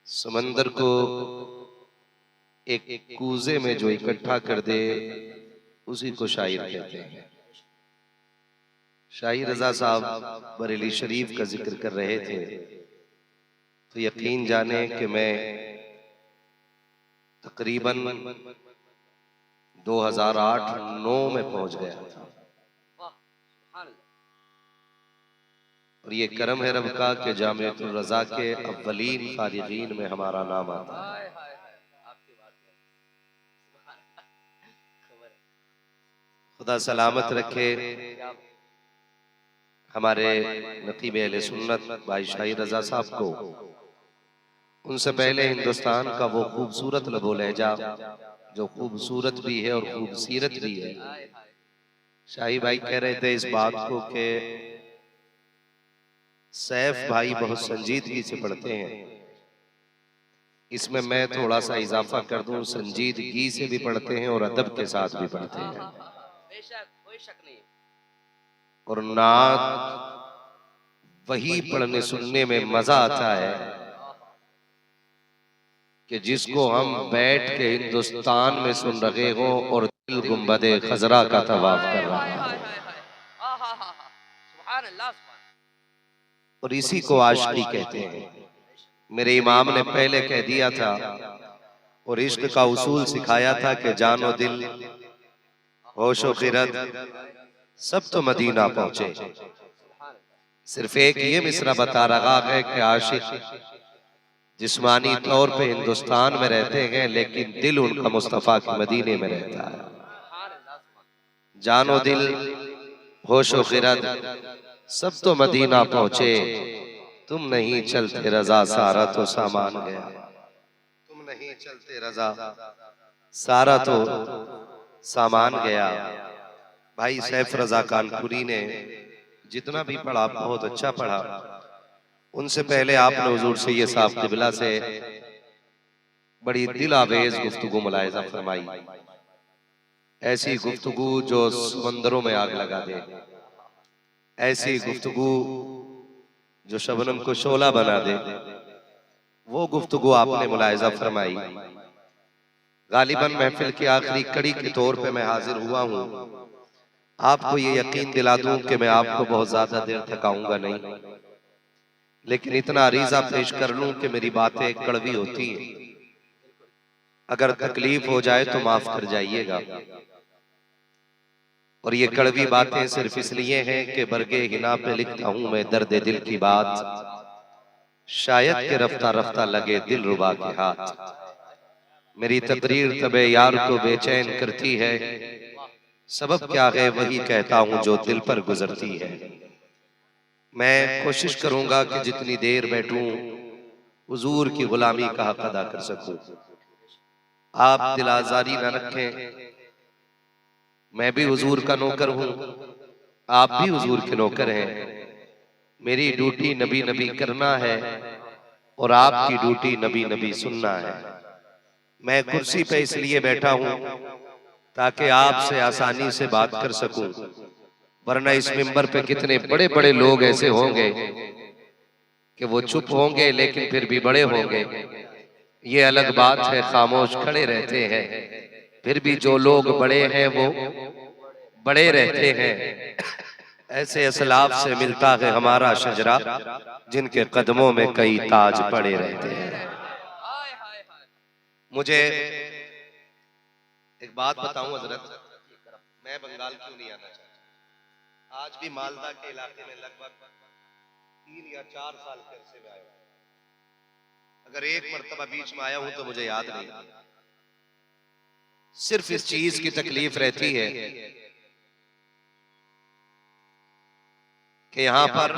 समंदर को एक कूजे में जो इकट्ठा कर दे उसी को शायर कहते हैं। शाहिर रजा साहब बरेली शरीफ का जिक्र कर रहे थे तो यकीन जाने कि मैं तकरीबन 2008-9 में पहुंच गया था। और ये करम है रब का कि जामिअतुल रजा के अव्वलीन फारिगीन में हमारा नाम आता है। खुदा सलामत रखे हमारे नकीब अहले सुन्नत भाई शाहिर रजा साहब को। उनसे पहले हिंदुस्तान का वो खूबसूरत लबो लहजा जो खूबसूरत भी है और खूबसीरत भी है। शाही भाई कह रहे थे इस बात को कि सैफ भाई बहुत संजीदगी से पढ़ते हैं। इसमें मैं थोड़ा सा इजाफा कर दूं, संजीदगी से भी पढ़ते हैं और अदब के साथ भी पढ़ते हैं। और नात वही पढ़ने सुनने में मजा आता है कि जिसको हम बैठ के हिंदुस्तान में सुन रहे हो और दिल गुंबदे खजरा का तवाफ कर रहा है। और इसी को आशिकी कहते हैं। मेरे इमाम ने पहले कह दिया था और इश्क का उसूल सिखाया था कि जानो दिल होशो खिरत सब तो मदीना पहुंचे। सिर्फ एक ये मिसरा बता रहा है कि आशिक जिस्मानी तौर पे हिंदुस्तान में रहते हैं लेकिन दिल उनका मुस्तफा के मदीने में रहता है। जानो दिल होशो खिरत सब तो मदीना पहुंचे, तुम नहीं चलते रजा सारा तो सामान गया। तुम नहीं चलते रजा सारा तो सामान गया। भाई सैफ रजा कानपुरी ने जितना भी पढ़ा बहुत अच्छा पढ़ा। उनसे पहले आपने हुजूर सैयद साहब क़िबला से बड़ी दिल आवेज गुफ्तगू मुलाहिजा फरमाई। ऐसी गुफ्तगू जो समंदरों में आग लगा दे, ऐसी गुफ्तगू जो शबनम को शोला बना दे, वो गुफ्तगू आपने मुलाहिजा फरमाई। गालिबन महफिल की आखिरी कड़ी के तौर पे मैं हाजिर हुआ हूँ। आपको ये यकीन दिला दूं कि मैं आपको बहुत ज्यादा देर थकाऊंगा नहीं, लेकिन इतना अरीजा पेश कर लूं कि मेरी बातें कड़वी होती हैं। अगर तकलीफ हो जाए तो माफ कर जाइएगा। और ये कड़वी बातें सिर्फ इसलिए हैं कि बरगे हिना पे लिखता हूं मैं दर्द दिल की बात, शायद के रफ्ता रफ्ता लगे दिल रुबा के हाथ। मेरी तकरीर तबे यार को बेचैन करती है, सबब क्या है वही कहता हूं जो दिल पर गुजरती है। मैं कोशिश करूंगा कि जितनी देर बैठूं हुजूर की गुलामी का हक अदा कर सकूं। आप दिल आजारी न रखें, मैं भी हुजूर का नौकर हूं, आप भी हुजूर के नौकर हैं। मेरी ड्यूटी नबी नबी करना है और आपकी ड्यूटी नबी नबी सुनना है। मैं कुर्सी पे इसलिए बैठा हूं ताकि आपसे आसानी से बात कर सकूं, वरना इस मिंबर पे कितने बड़े बड़े लोग ऐसे होंगे कि वो चुप होंगे लेकिन फिर भी बड़े होंगे। ये अलग बात है, खामोश खड़े रहते हैं, फिर भी जो लोग बड़े हैं वो बड़े रहते हैं। ऐसे असलाफ से मिलता है हमारा शजरा, जिनके कदमों में कई ताज पड़े रहते हैं। मुझे एक बात बताऊं हजरत, मैं बंगाल क्यों नहीं आना चाहता। आज भी मालदा के इलाके में लगभग 3 या 4 साल के अरसे में आया। अगर एक मर्तबा बीच में आया हूं तो मुझे याद नहीं। सिर्फ इस चीज की तकलीफ रहती है कि यहां पर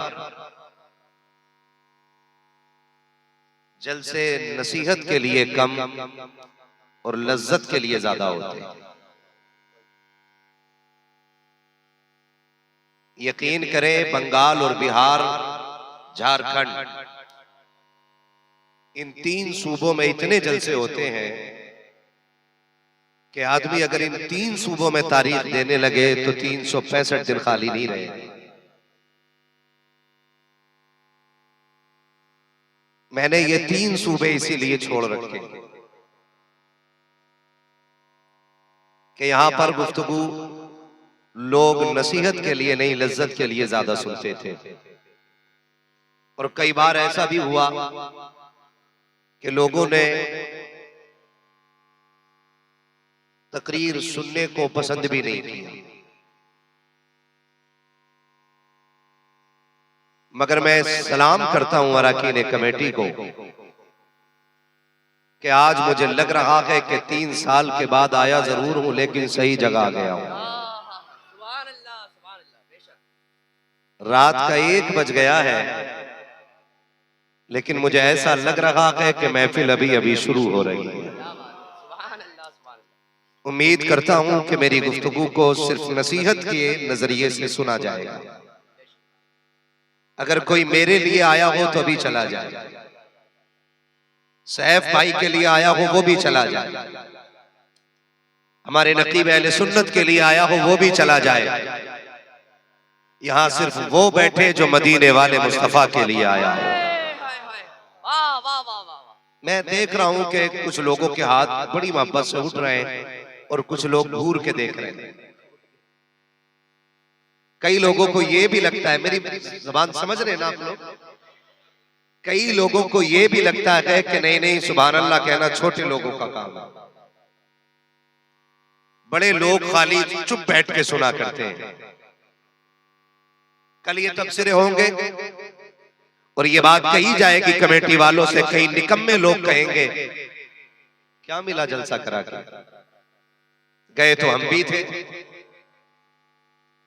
जलसे नसीहत के लिए कम और लज्जत के लिए ज्यादा होते हैं। यकीन करें बंगाल और बिहार, झारखंड, इन 3 सूबों में इतने जलसे होते हैं कि आदमी अगर इन 3 सूबों में तारीख देने लगे तो 365 दिन खाली नहीं रहे। मैंने ये 3 सूबे इसीलिए छोड़ रखे कि यहां पर गुफ्तगू लोग नसीहत के लिए नहीं, लज्जत के लिए ज्यादा सुनते थे। और कई बार ऐसा भी हुआ कि लोगों ने तकरीर सुनने को पसंद भी नहीं किया। मगर मैं सलाम करता हूं अरकान कमेटी को कि आज मुझे लग रहा है कि 3 साल के बाद आया जरूर हूं, लेकिन सही जगह आ गया हूं। रात का 1 बज गया है, लेकिन मुझे ऐसा लग रहा है कि महफिल अभी अभी शुरू हो रही है। उम्मीद करता हूं कि मेरी गुफ्तगू को सिर्फ नसीहत के नजरिए से सुना जाएगा। अगर कोई मेरे लिए आया हो तो भी चला जाए, सैफ भाई के लिए आया हो वो भी चला जाए, हमारे नकीब अहले सुन्नत के लिए आया हो वो भी चला जाए। यहां सिर्फ वो बैठे जो मदीने वाले मुस्तफा के लिए आया हो। मैं देख रहा हूं कि कुछ लोगों के हाथ बड़ी मोहब्बत से उठ रहे हैं और कुछ लोग घूर के देख रहे हैं। कई लोगों को यह भी लगता है, मेरी जबान समझ रहे हैं ना आप लोग, कई लोगों को यह भी लगता है कि नहीं नहीं सुभान अल्लाह कहना छोटे लोगों का काम है, बड़े लोग खाली चुप बैठ के सुना करते हैं। कल ये तबसरे होंगे और ये बात कही जाएगी कमेटी वालों से, कई निकम्मे लोग कहेंगे क्या मिला जलसा करा के, गए तो हम भी थे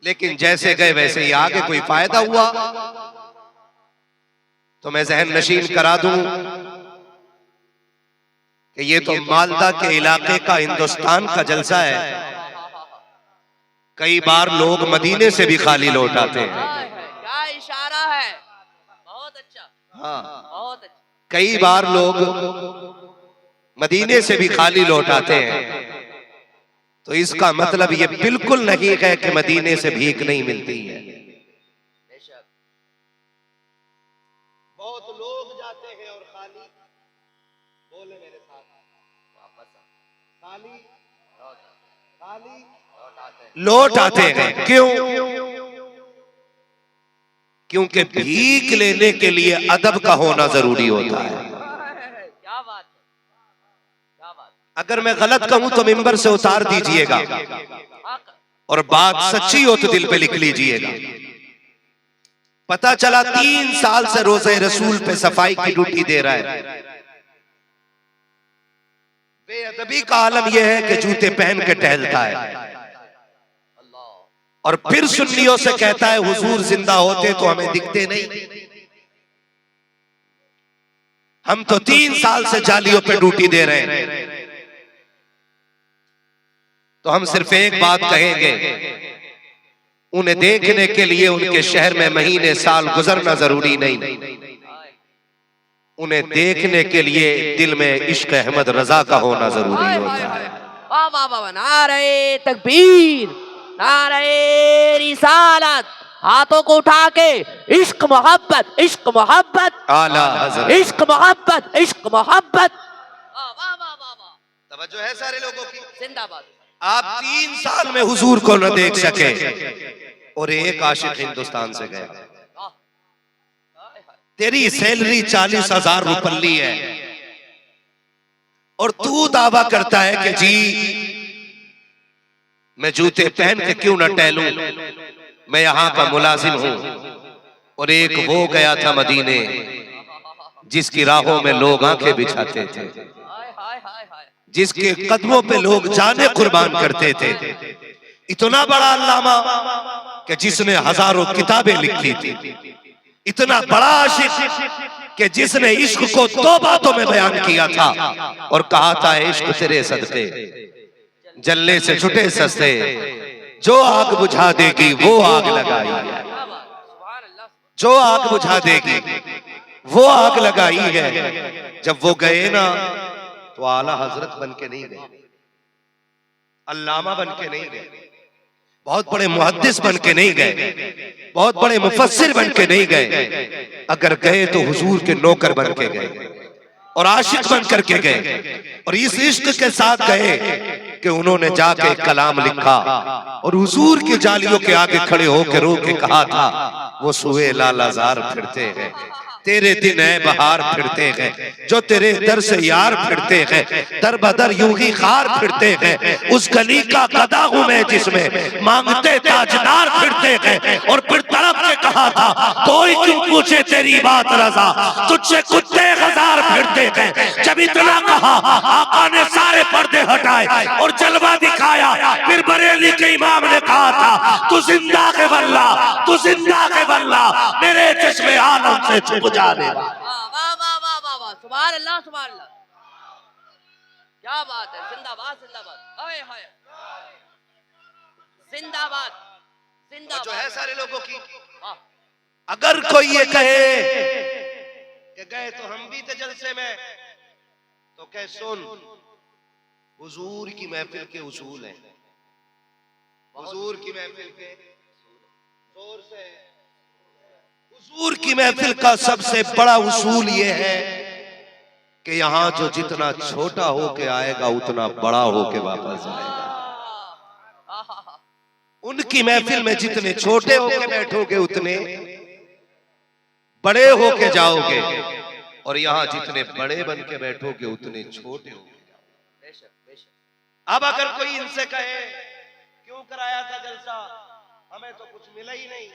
लेकिन जैसे गए वैसे ही आगे, कोई फायदा हुआ? तो मैं जहन नशीन करा दूं कि ये तो मालदा के इलाके का हिंदुस्तान का जलसा है। कई बार लोग मदीने से भी खाली लौट आते हैं। क्या इशारा है, बहुत अच्छा। हाँ, बहुत अच्छा। कई बार लोग मदीने से भी खाली लौट आते हैं, तो इसका मतलब ये बिल्कुल नहीं है कि मदीने से भीख नहीं मिलती है। बहुत लोग जाते हैं और खाली, बोले मेरे साथ, खाली खाली लौट आते हैं। क्यों? क्योंकि भीख लेने के लिए अदब का होना जरूरी होता है। क्या बात है, क्या बात। अगर मैं गलत कहूं तो मिंबर से उतार दीजिएगा, और बात सच्ची हो तो दिल पे लिख लीजिएगा। पता चला 3 साल से रोज़े रसूल पे सफाई की ड्यूटी दे रहा है। बेअदबी का आलम यह है कि जूते पहन के टहलता है और फिर सुन्नियों से कहता है हुजूर जिंदा होते तो हमें दिखते नहीं। हम तो 3 साल से जालियों पे ड्यूटी दे रहे हैं। तो हम सिर्फ एक बात कहेंगे, उन्हें देखने के लिए उनके शहर में महीने साल गुजरना जरूरी नहीं, उन्हें देखने के लिए दिल में इश्क अहमद रजा का होना जरूरी होता है। वाह वाह वाह, नारे तकबीर, नारे रिसालत, हाथों को उठा के इश्क मोहब्बत, इश्क मोहब्बत, आला हज़रत, इश्क मोहब्बत, इश्क मोहब्बत। वाह वाह वाह वाह, तवज्जो है सारे लोगों की। जिंदाबाद। आप 3 साल में हुजूर को न देख सके और एक आशिक हिंदुस्तान से गया। तेरी सैलरी 40,000 रुपये है और तू दावा करता है कि जी मैं जूते पहन के क्यों न टहलूं, मैं यहां का मुलाजिम हूं। और एक वो गया था मदीने जिसकी राहों में लोग आंखें बिछाते थे, जिसके कदमों पे लोग जाने कुर्बान करते थे। इतना बड़ा अल्लामा कि जिसने हजारों किताबें लिखी थी, इतना बड़ा आशिक कि जिसने इश्क को 2 बातों में बयान किया था और कहा था इश्क तेरे सदके जलने से छुटे सस्ते, जो आग बुझा देगी वो आग लगाई है, जो आग बुझा देगी वो आग लगाई है। जब वो गए ना तो आला हजरत बन के नहीं गए, अल्लामा बन के नहीं गए, बहुत बड़े मुहद्दिस बन के नहीं गए, बहुत बड़े मुफस्सिर बन के नहीं गए। अगर गए तो हुजूर के नौकर बन के गए और आशिक बन करके गए, और इस इश्क के साथ गए कि उन्होंने जाके कलाम लिखा और हुजूर के जालियों के आगे खड़े होकर रो के कहा था, वो सुए लालाजार फिरते हैं, तेरे दिन है बहार फिरते हैं, जो तेरे दर से यार फिरते हैं, दर बदर यूं ही खार फिरते हैं, उस गली का गदा हूं मैं जिसमें मांगते ताजदार फिरते हैं। और फिर तड़प के कहा था, कोई क्यों पूछे तेरी बात रजा, तुझसे कुत्ते हजार फिरते हैं। जब इतना कहा आका ने सारे पर्दे हटाए और जलवा दिखाया। फिर बरेली के इमाम ने कहा था, तू जिंदा के बल्ला, तू जिंदा के बल्ला, मेरे चश्मे आलम से छुप जाने वाला। वाह वाह वाह वाह वाह, सुभान अल्लाह सुभान अल्लाह, क्या बात है। जिंदाबाद जिंदाबाद, हाय हाय, जिंदाबाद जिंदाबाद। जो है सारे लोगों की, हाँ। अगर कोई ये कहे कि गए तो हम भी थे जलसे में, तो कह सुन, हुजूर की महफिल के उसूल हैं, हुजूर की महफिल के, जोर से, हुजूर की महफिल का सबसे बड़ा उसूल ये है कि यहाँ जो जितना छोटा होके आएगा उतना बड़ा होके वापस जाएगा। उनकी महफिल में जितने छोटे होके बैठोगे उतने बड़े होके जाओगे, और यहाँ जितने बड़े बन के बैठोगे उतने छोटे होगे। अब अगर कोई इनसे कहे क्यों कराया था जलसा, हमें तो कुछ मिला ही नहीं,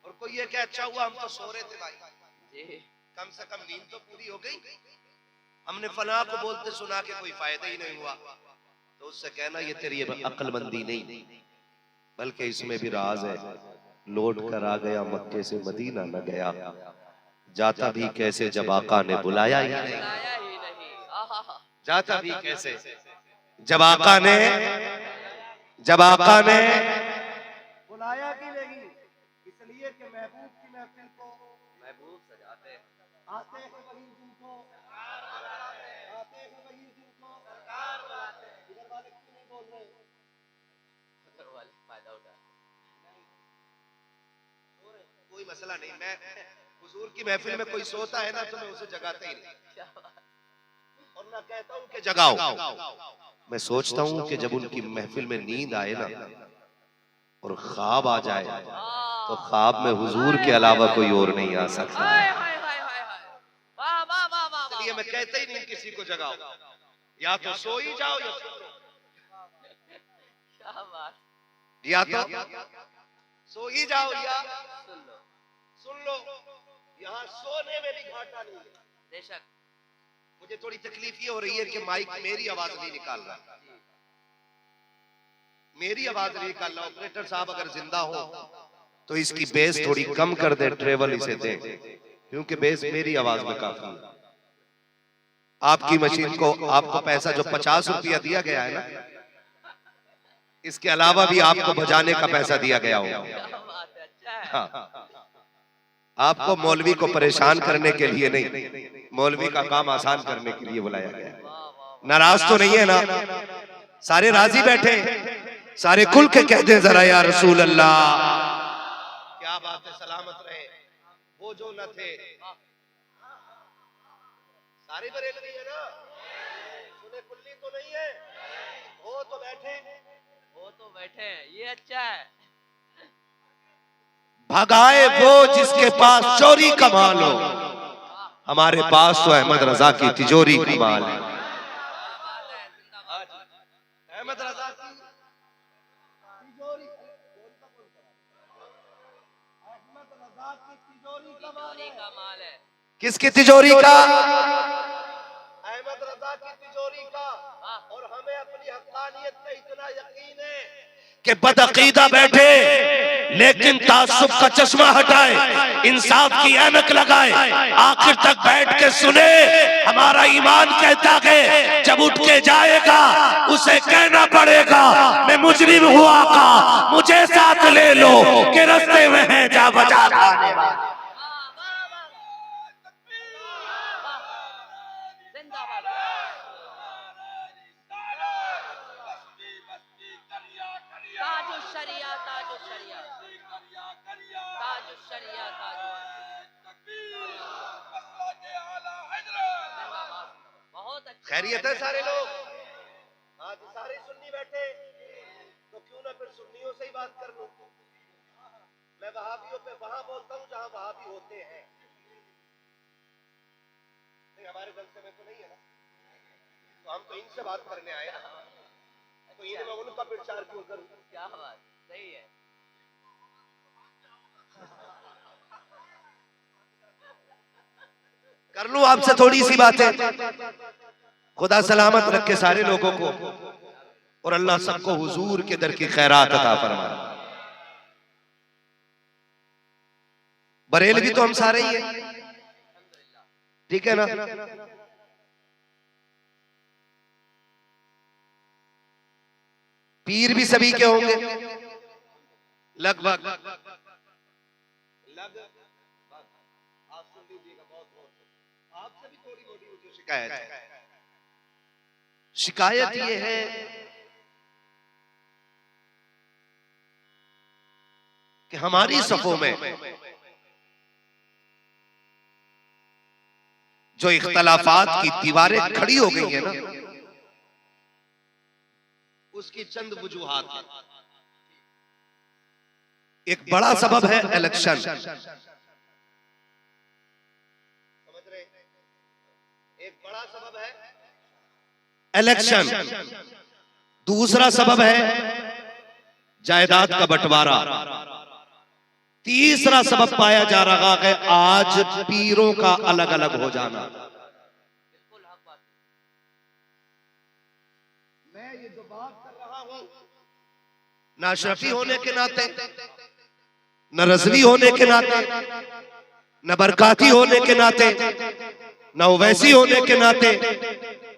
और कोई ये क्या अच्छा हुआ हम तो सो रहे थे भाई, कम से कम नींद तो पूरी हो गई, हमने फना को बोलते सुना के कोई फायदा ही नहीं हुआ, तो उससे कहना ये तेरी अक्लमंदी नहीं, बल्कि इसमें भी राज है। लौट कर आ गया मक्के से मदीना न गया, जाता भी कैसे जब आका ने बुलाया ही नहीं, जाता भी कैसे जब आका ने बुलाया भी नहीं। इसलिए कि महबूब की महफिल को महबूब सजाते हैं, आते हैं वही जिनको, आते हैं वही जिनको सरकार बुलाते हैं। इधर वाले क्यों नहीं बोल रहे, उधर वाले फायदा उठा, कोई मसला नहीं। मैं हुजूर की महफिल में कोई सोता है ना तो मैं उसे जगाता ही नहीं, और ना कहता हूं कि जगाओ। मैं सोचता हूं कि जब उनकी महफिल में नींद आए ना और ख्वाब आ जाए, तो ख्वाब में हुजूर के अलावा कोई और नहीं आ सकता। इसलिए मैं कहता ही नहीं किसी को जगाओ, या तो सो ही जाओ या तो सो ही जाओ या सुन लो। यहाँ सोने में भी घाटा नहीं है। बेशक मुझे थोड़ी तकलीफ ये हो रही है कि माइक मेरी आवाज नहीं निकाल रहा, मेरी आवाज नहीं निकाल रहा। ऑपरेटर साहब अगर जिंदा हो तो इसकी बेस थोड़ी कम कर दे, ट्रेवल इसे दे, क्योंकि बेस मेरी आवाज में काफी है। आपकी मशीन को आपको पैसा जो 50 रुपया दिया गया है ना, इसके अलावा भी आपको बजाने का पैसा दिया गया होगा। हाँ, आपको मौलवी को परेशान करने के लिए नहीं, मौलवी का काम आसान करने के लिए बुलाया गया। नाराज तो नहीं है ना, सारे राजी बैठे, सारे खुल के कहते हैं जरा या रसूल अल्लाह। क्या बात है, सलामत रहे वो जो न थे। सारे बरेलवी है ना, सुने कुल्ली तो नहीं है, वो तो बैठे, वो तो बैठे, ये अच्छा है। भगाए वो जिसके पास चोरी का माल हो, हमारे पास तो अहमद रजा की तिजोरी का माल है। अहमद रजा की तिजोरी, अहमद रजा की तिजोरी का माल है। किसकी तिजोरी का? अहमद रजा की तिजोरी का। और हमें अपनी हक्कानियत पे इतना यकीन है कि बदअकीदा बैठे लेकिन तासुब का चश्मा हटाए, इंसाफ की ऐनक लगाए, आखिर तक बैठ के सुने। हमारा ईमान कहता है जब उठ के जाएगा उसे कहना पड़ेगा मैं मुजरिम हुआ का, मुझे साथ ले लो कि रास्ते में है जा बचा खाने वाला। खैरियत है सारे लोग? आज सारे सुन्नी बैठे, तो क्यों ना फिर सुन्नियों से ही बात कर लूं। मैं वहाबियों पे वहां बोलता हूं जहां वहाबी होते हैं। नहीं, हमारे जलसे में तो नहीं है ना, तो हम तो इनसे बात करने आए ना, तो इन्हें मैं उनका प्रचार क्यों करूं? क्या बात, सही है। कर लूं आपसे थोड़ी सी बातें। खुदा सलामत रखे सारे लोगों को, और अल्लाह सबको हुजूर के दर की खैरात अता फरमाए। बरेलवी तो हम सारे ही हैं, ठीक है ना? पीर भी सभी के होंगे लगभग। आप सुन लीजिएगा बहुत बहुत, आपसे भी थोड़ी मोटी मुझे शिकायत है। शिकायत ये है कि हमारी सफों में जो इख्तलाफात की दीवारें खड़ी हो गई है ना, उसकी चंद वजूहात हैं। एक बड़ा सबब है इलेक्शन, समझ रहे? एक बड़ा सबब है इलेक्शन। दूसरा सबब है जायदाद का बंटवारा। तीसरा सबब पाया जा रहा है आज पीरों का अलग अलग हो जाना। मैं ये जो बात कर रहा हूं, ना शफी होने के नाते, न रज़वी होने के नाते, न बरकाती होने के नाते, न ओवैसी होने के नाते,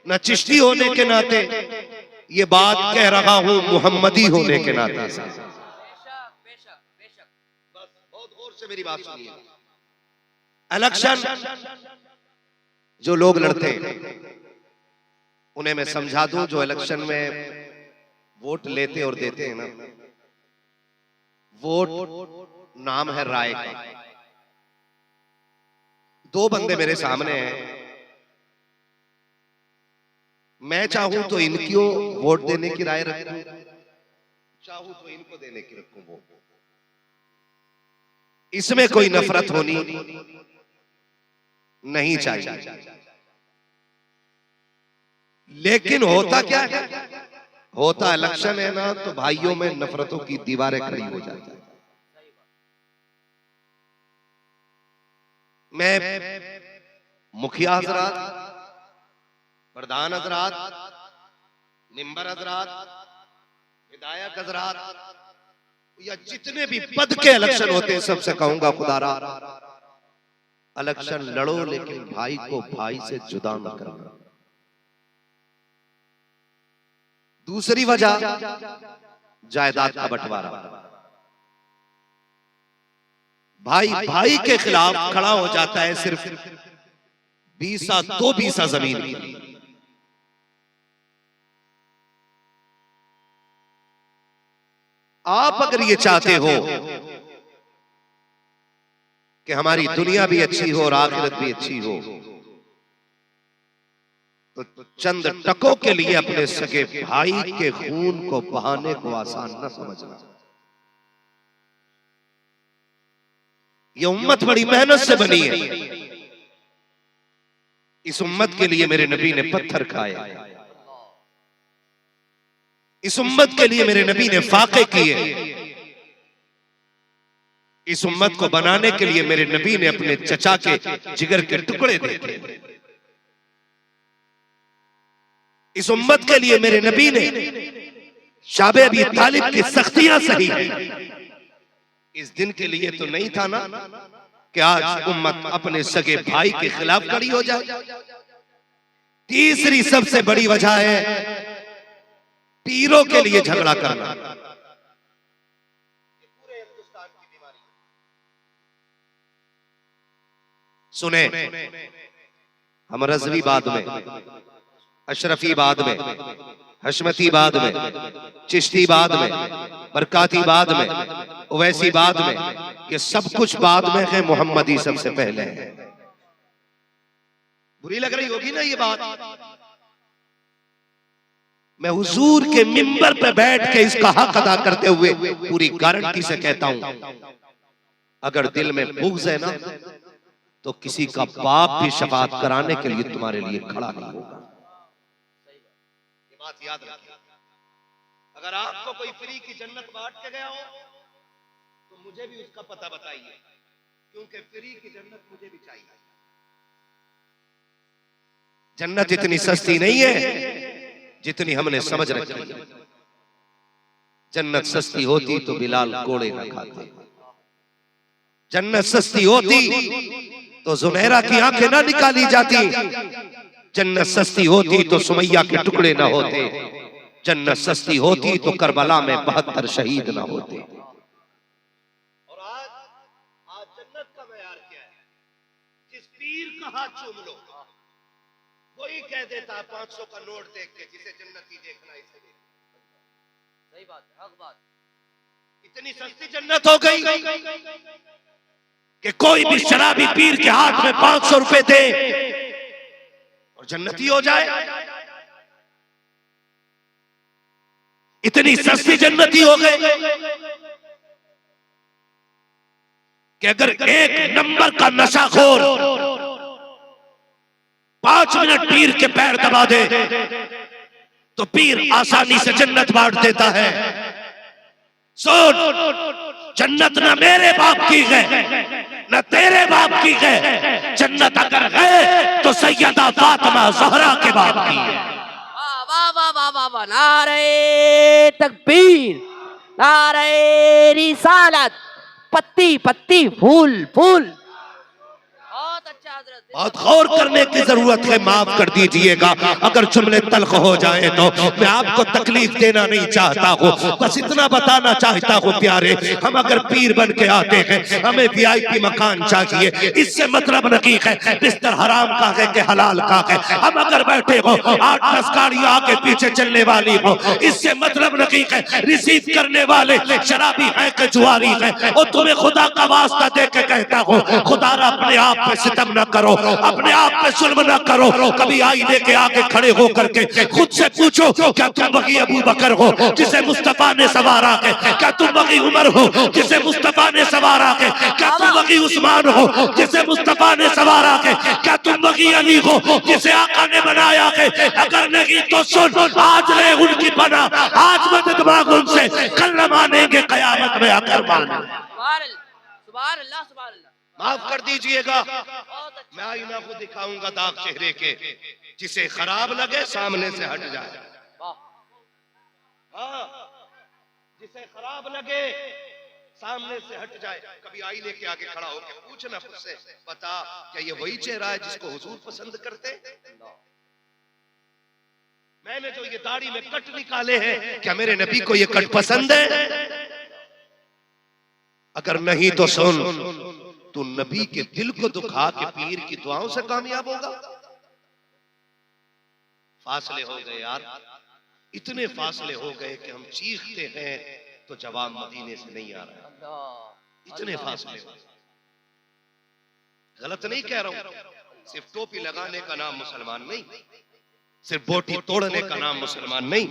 न चिश्ती होने के नाते, ये बात कह रहा हूं मुहम्मदी होने के नाते। बहुत गौर से मेरी बात सुनिए। इलेक्शन जो लोग लड़ते हैं उन्हें मैं समझा दूं, जो इलेक्शन में वोट लेते और देते हैं ना, वोट नाम है राय का। दो बंदे मेरे सामने हैं, मैं चाहूं तो इनको वोट देने की राय रखूं, चाहूं तो इनको देने की रखूं वोट। इसमें कोई नफरत होनी नहीं चाहिए। लेकिन होता क्या है, होता इलेक्शन है ना, तो भाइयों में नफरतों की दीवारें खड़ी हो जाती है। मैं मुखिया हजरात, प्रधान हजरात, मिंबर हजरात, विधायक हजरात, या जितने भी पद के इलेक्शन होते हैं, सबसे कहूंगा खुदारा, इलेक्शन लड़ो लेकिन भाई को भाई से जुदा न करना। दूसरी वजह जायदाद का बंटवारा। भाई भाई के खिलाफ खड़ा हो जाता है सिर्फ 2 बीसा जमीन के लिए। आप अगर ये चाहते हो कि हमारी दुनिया भी अच्छी हो और आखिरत भी अच्छी हो, तो चंद टकों के लिए अपने सगे भाई के खून को बहाने को आसान न समझना। ये उम्मत बड़ी मेहनत से बनी है। इस उम्मत के लिए मेरे नबी ने पत्थर खाए, इस उम्मत के लिए मेरे नबी ने फाके किए, इस उम्मत को बनाने के लिए मेरे नबी ने अपने चचा के जिगर के टुकड़े देखे। इस उम्मत के लिए मेरे नबी ने शाबे अबी तालिब की सख्तियां सही है। इस दिन के लिए तो नहीं था ना कि आज उम्मत अपने सगे भाई के खिलाफ खड़ी हो जाए। तीसरी सबसे बड़ी वजह है पीरों के लिए झगड़ा करना। पूरे हिंदुस्तान की बीमारी। सुने, हम रज़वी बाद में, अशरफी बाद में, हशमती बाद में, चिश्ती बाद में, बरकाती बाद में, ओवैसी बाद में, ये सब कुछ बाद में है, मोहम्मदी सबसे पहले है। बुरी लग रही होगी ना ये बात, मैं हुजूर के मिंबर पे बैठ के इसका हक अदा करते हुए पूरी गारंटी से कहता हूं, अगर दिल में बुग़्ज़ है ना तो किसी का बाप भी शफाअत कराने के लिए तुम्हारे लिए खड़ा नहीं होगा। ये बात याद रखिए। अगर आपको कोई फ्री की जन्नत बांट के गया हो तो मुझे भी उसका पता बताइए, क्योंकि फ्री की जन्नत मुझे भी चाहिए। जन्नत इतनी सस्ती नहीं है जितनी हमने समझ रखी है। जन्नत सस्ती होती तो बिलाल कोड़े न खाते। जन्नत सस्ती होती तो जुनैरा की आंखें ना निकाली जाती। जन्नत सस्ती होती तो सुमैया के टुकड़े ना होते। जन्नत सस्ती होती तो करबला में 72 शहीद ना होते। और आज जन्नत का मेयार क्या है? जिस पीर का हाथ चूम लो कोई कह देता 500 का नोट देख के जिसे जन्नती देखना इसे देख। सही बात है, हक बात। इतनी सस्ती जन्नत हो गई कि कोई भी शराबी पीर के हाथ में 500 रुपए दे और जन्नती हो जाए। इतनी सस्ती जन्नती हो गए कि अगर एक नंबर का नशाखोर 5 मिनट पीर के पैर दबा दे तो पीर आसानी से जन्नत बांट देता है। सुन, जन्नत न मेरे बाप की है न तेरे बाप की है। जन्नत अगर है तो सैयदा फातिमा ज़हरा के बाप की है। वाह वाह वाह वाह वाह, नारे तकबीर, नारे रिसालत, पत्ती पत्ती फूल फूल। बहुत अच्छा हजरत, बहुत गौर करने की जरूरत है। माफ कर दीजिएगा अगर जुमले तल्ख हो जाए तो। मैं आपको तकलीफ देना नहीं चाहता हूँ, बस इतना बताना चाहता हूँ प्यारे, हम अगर पीर बन के आते हैं हमें वीआईपी मकान चाहिए। इससे मतलब नहीं है बिस्तर हराम का है कि हलाल का है। हम अगर बैठे हो 8-10 गाड़ियां आगे पीछे चलने वाली हो, इससे मतलब नहीं है रिसीव करने वाले शराबी है कि जुआरी है। और तुम्हें खुदा का वास्ता दे के कहता हूँ, खुदा अपने आप पे सितम न करो, अपने आप पे जुल्म न करो। कभी आईने के आगे खड़े हो करके खुद से पूछो, क्या तुम वही अबू बकर हो जिसे मुस्तफा ने सवारा के? क्या तुम वही उमर हो जिसे मुस्तफा ने सवारा के? क्या तुम वही उस्मान हो जिसे मुस्तफा ने सवारा के? क्या तुम वही अली हो जिसे आका ने बनाया के? अगर नहीं तो सुन, आज ले उनकी बना, आज मदद मांग उनसे, कल न मानेंगे कयामत में आकर माने। सुभान अल्लाह सुभान अल्लाह। माफ कर दीजिएगा, मैं आईना को दिखाऊंगा दाग चेहरे के, जिसे खराब लगे सामने से हट जाए। हाँ, जिसे खराब लगे सामने से हट जाए। कभी आईने के आगे खड़ा होकर पूछना खुद से, बता क्या ये वही चेहरा है जिसको हुजूर पसंद करते? मैंने जो ये दाढ़ी में कट निकाले हैं, क्या मेरे नबी को ये कट पसंद है? अगर नहीं तो सुन, तू नबी के दिल को दुखा के पीर की दुआओं से कामयाब होगा। फासले हो गए यार, इतने फासले हो गए कि हम चीखते हैं तो जवाब मदीने से नहीं आ रहा। इतने फासले हो गए। गलत नहीं कह रहा हूं, सिर्फ टोपी लगाने का नाम मुसलमान नहीं, सिर्फ बोटी तोड़ने का नाम मुसलमान नहीं,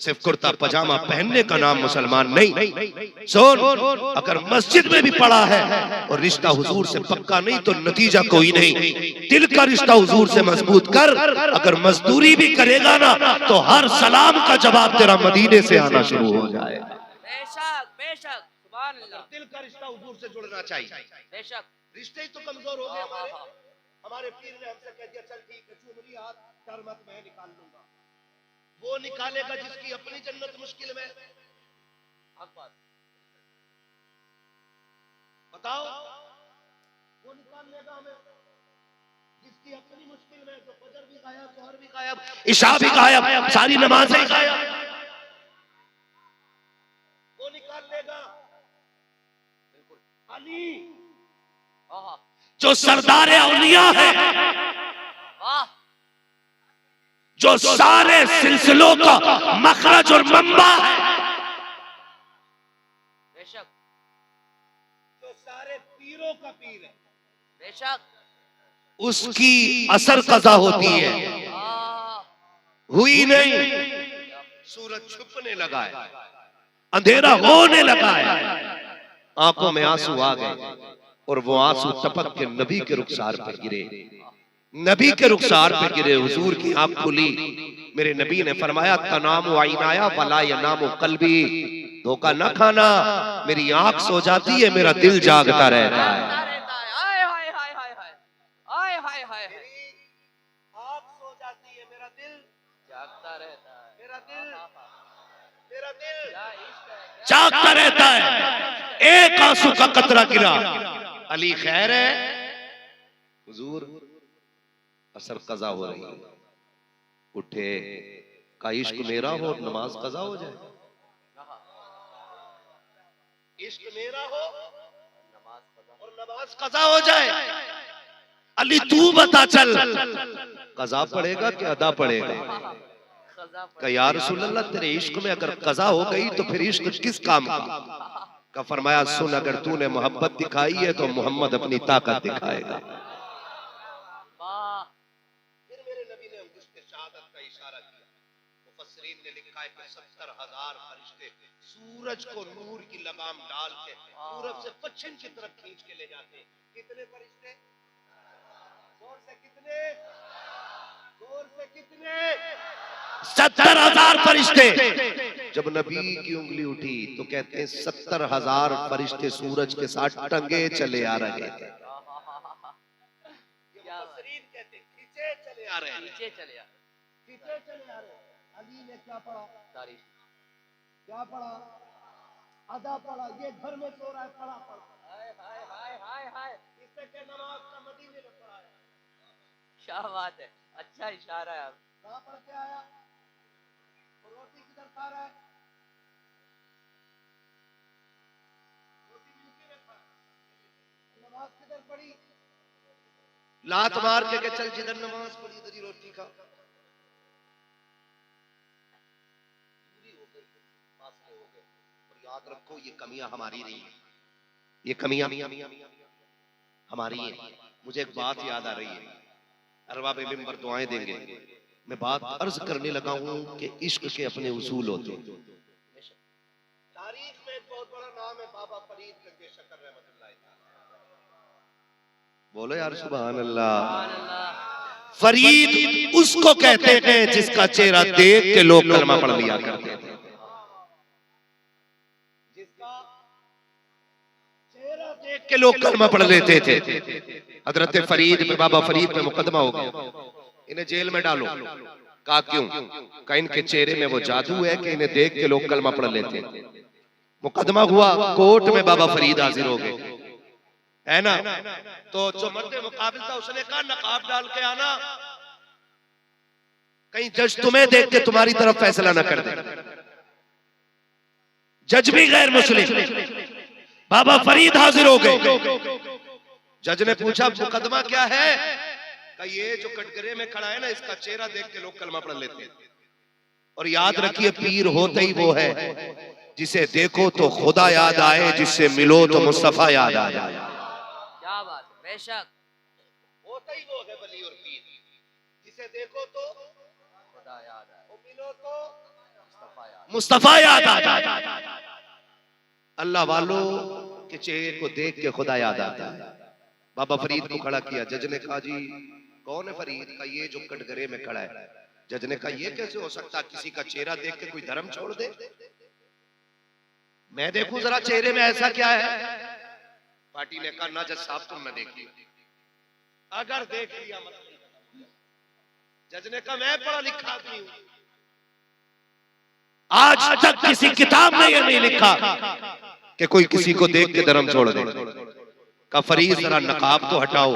सिर्फ कुर्ता पजामा पहनने का नाम मुसलमान नहीं। सुन, अगर मस्जिद में भी पड़ा है और रिश्ता हुजूर से पक्का नहीं तो नतीजा कोई नहीं। दिल का रिश्ता हुजूर से मजबूत कर। अगर मजदूरी भी करेगा ना तो हर सलाम का जवाब तेरा मदीने से आना शुरू हो जाए। बेशक बेशक, सुभान अल्लाह। दिल का रिश्ता हुजूर से जुड़ना चाहिए। बेशक, रिश्ते ही तो कमजोर हो गए हमारे पीर ने हमसे कह दिया, चल ठीक है चुमरी हाथ डर मत, मैं निकाल लूंगा। वो निकालेगा जिसकी अपनी जन्नत मुश्किल में। बताओ, वो निकाल लेगा हमें जिसकी अपनी मुश्किल में, जो फजर भी गायब, जोहर भी गायब, इशा भी गायब, सारी नमाजें गायब, वो निकाल लेगा। बिल्कुल अली जो सरदार औलिया है, जो सारे सिलसिलों का मखरज और मंबा है, बेशक, जो सारे पीरों का पीर है, बेशक, उसकी असर कज़ा होती है, हुई नहीं। सूरज छुपने लगा है, अंधेरा होने लगा है, आंखों में आंसू आ गए और वो आंसू टपक के नबी के रुखसार पर गिरे, नबी के रुखसार पे गिरे। हुजूर की आंख खुली, मेरे नबी ने फरमाया तनामु आइनाया वला यनामु कल्बी, धोखा न खाना, मेरी आंख सो जाती है, मेरा दिल जागता रहता है। आंख सो जाती है, मेरा दिल जागता रहता है, मेरा दिल जागता रहता है। एक आंसू का कतरा गिरा, अली खैर है? हुजूर असर कज़ा हो रही है। उठे, का इश्क मेरा हो नमाज कज़ा हो जाए, इश्क मेरा हो और नमाज कज़ा हो जाए। अली तू बता चल, कज़ा पड़ेगा कि अदा पड़ेगा? का या रसूल अल्लाह, तेरे इश्क में अगर कज़ा हो गई तो फिर इश्क किस काम का? का फरमाया सुन, अगर तूने मोहब्बत दिखाई है तो मोहम्मद अपनी ताकत दिखाएगा। फिर मेरे नबी ने उसके शहादत का इशारा किया। मुफस्सिरीन ने लिखा है कि 70,000 फरिश्ते सूरज को नूर की लगाम डाल के पूरब से पश्चिम की तरफ खींच के ले जाते। कितने फरिश्ते? जोर से कितने? जोर से कितने? 70,000 फरिश्ते। जब नबी की उंगली उठी तो कहते हैं 70,000 फरिश्ते सूरज के साथ टंगे चले आ रहे थे। खींचे चले आ रहे हैं। अली ने क्या पढ़ा? तारीफ। क्या पढ़ा? अदा पढ़ा। ये घर में सो रहा है, पढ़ा। हाय हाय हाय हाय हाय, इससे क्या नमाज का मदीने में पढ़ा है। क्या बात है, अच्छा इशारा है। कहाँ पढ़ के आया? रोटी किधर खा रहा है? रोटी मिलती में खा। नमाज किधर पढ़ी? लात मार के चल, जिधर नमाज पढ़ी उधर ही रोटी खा। याद रखो, ये कमियां हमारी नहीं है, ये कमियां हमारी है। मुझे एक बात याद आ रही है, अरबाब मिंबर दुआएं देंगे। मैं बात अर्ज करने लगा हूं कि इश्क के अपने उसूल होते हैं। तारीख में एक बहुत बड़ा नाम है बाबा फरीद गंगे शकर रहमतुल्लाह। बोलो यार सुभान अल्लाह। फरीद उसको कहते हैं जिसका चेहरा देख के लोग कलमा पढ़ लिया करते थे। के लोग कलमा पढ़ लेते थे। हजरत फरीद पे, बाबा फरीद पे मुकदमा हो गया, इन्हें जेल में डालो। कहा क्यों? कहा इनके चेहरे में वो जादू है कि इन्हें देख के लोग कलमा पढ़ लेते। मुकदमा हुआ, कोर्ट में बाबा फरीद हाजिर हो गए, है ना? तो जो मर्द मुकाबिल था उसने कहा नकाब डाल के आना, कहीं जज तुम्हें देख के तुम्हारी तरफ फैसला न कर दे। जज भी गैर मुस्लिम, बाबा फरीद हाजिर हो गए। जज ने पूछा मुकदमा क्या है? का ये जो कटघरे में खड़ा है ना, इसका चेहरा देख के लोग कलमा पढ़ लेते हैं। और याद रखिए, पीर होते ही वो है जिसे देखो तो खुदा याद आए, जिससे मिलो तो मुस्तफा याद आ जाए। क्या बात, बेशक होता ही वो है वली और पीर, जिसे देखो तो खुदा याद आए, मिलो तो मुस्तफा याद आ जाए। अल्लाह वालों के चेहरे को देख के खुदा याद आता है। बाबा फरीद को खड़ा किया। जज ने कहा जी कौन है फरीद? का ये जो कटघरे में खड़ा है। जज ने कहा ये कैसे हो सकता, किसी का चेहरा देख के कोई धर्म छोड़ दे? मैं देखूं जरा चेहरे में ऐसा क्या है। पार्टी ने कहा ना जज साहब तुम न देखिए, अगर देख लिया मतलब। जज ने कहा मैं पढ़ा लिखा आदमी हूं, आज तक किसी किताब में यह नहीं लिखा कि कोई किसी को देख के धर्म छोड़ दे। का फरीद जरा नकाब तो हटाओ।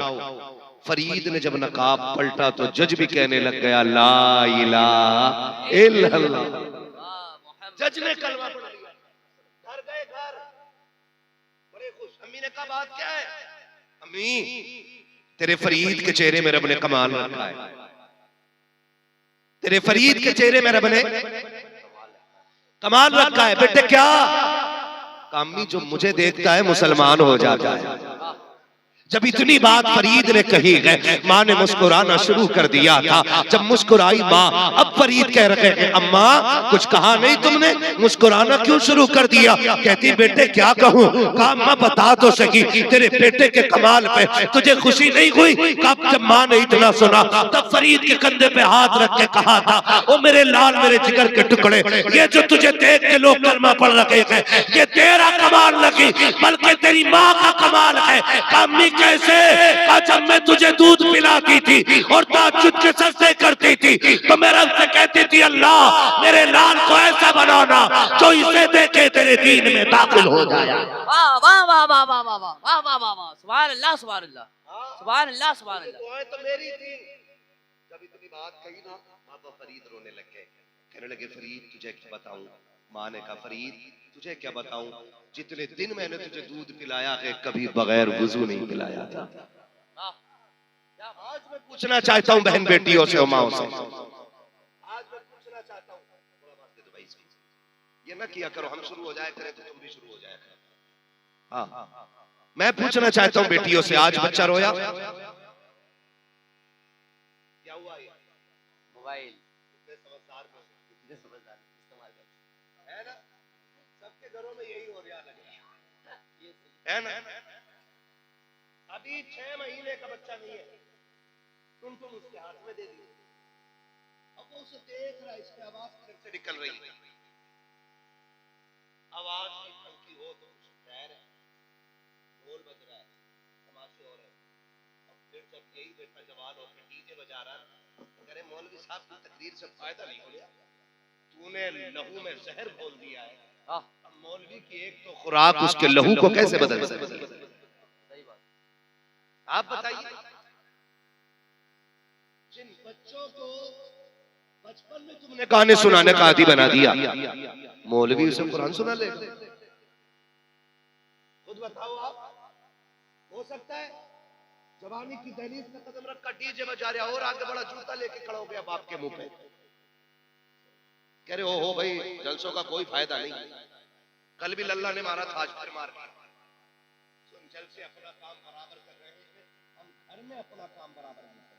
फरीद ने जब नकाब पलटा तो जज भी कहने लग गया ला इलाहा इल्लल्लाह। जज ने कलमा पढ़ लिया, घर गए घर, बड़े खुश। अम्मी ने कहा बात क्या है? अम्मी तेरे फरीद के चेहरे में रब ने कमाल रखा है, तेरे फरीद के चेहरे में रब ने कमाल रखा है। बेटे क्या? अम्मी जो मुझे देखता है मुसलमान हो जाता है, जब इतनी बात फरीद ने कही है, माँ ने मुस्कुराना शुरू कर दिया था। जब मुस्कुराई माँ, अब फरीद कह रहे हैं अम्मा कुछ कहा नहीं तुमने, मुस्कुराना क्यों शुरू कर दिया? कहती बेटे क्या कहूँ? कहा अम्मा बता तो सकी, तेरे बेटे के कमाल पे तुझे खुशी नहीं हुई? कब जब माँ ने इतना सुना तब फरीद के कंधे पे हाथ रख के कहा था, ओ मेरे लाल मेरे जिगर के टुकड़े, ये जो तुझे देख के लोग कलमा पढ़ रहे हैं ये तेरा कमाल नहीं बल्कि तेरी माँ का कमाल है। अम्मी कैसे? जब मैं तुझे दूध पिलाती थी और ताज्जुद के सजदे करती थी तो मैं रब से कहती थी अल्लाह मेरे लाल को ऐसा बनाना जो इसे देखे तेरे दीन में दाखिल हो जाए। वाह वाह वाह वाह वाह वाह वाह वाह वाह वाह वाह, सुभान अल्लाह सुभान अल्लाह सुभान अल्लाह सुभान अल्लाह। तो मेरी थी। जब इतनी बात कही ना बाबा फरीद रोने लगे, कहने लगे फरीद तुझे क्या बताऊं? माँ ने कहा फरीद तुझे क्या बताऊं, जितने दिन मैंने तुझे दूध पिलाया है कभी बगैर वुजू नहीं पिलाया था। आज मैं पूछना चाहता हूं बहन बेटियों से और माओ से, आज मैं पूछना चाहता हूं, ये ना किया करो हम शुरू हो जाए करें तो तुम भी शुरू हो जाए। हाँ मैं पूछना चाहता हूं बेटियों से, आज बच्चा रोया क्या हुआ? मोबाइल समझदार इस्तेमाल है ना, सबके घरों में यही हो रहा है ना। अभी 6 महीने का बच्चा नहीं है, तुम उसके हाथ में दे दी, अब वो उसे देख रहा है, इसकी आवाज किधर से निकल रही है, आवाज की हल्की हो तो शहर है, ढोल बज रहा है, तमाशे हो रहे हैं। अब फिर जब यही बेटा जवान हो के डीजे बजा रहा है, अरे मौलवी साहब की तकरीर से फायदा नहीं हो गया, तूने लहू में जहर घोल दिया है। अब मौलवी की एक तो खुराक उसके लहू को कैसे बदल सकती है? आप बताइए। जिन बच्चों को बचपन में तुमने गाने सुनाने का आदी बना दिया, मौलवी उसे कुरान सुना लेगा। खुद बताओ आप, हो सकता है जवानी की दहलीज में कदम रख कर डीजे बजा रहा और आगे बड़ा जूता लेके खड़ा हो गया बाप के मुंह पे, कह रहे हो भाई जलसों का कोई फायदा नहीं, कल भी लल्ला ने मारा था आज फिर मार दिया। सुन जलसे अपना काम बराबर कर रहे हैं, हम घर में अपना काम बराबर नहीं करते।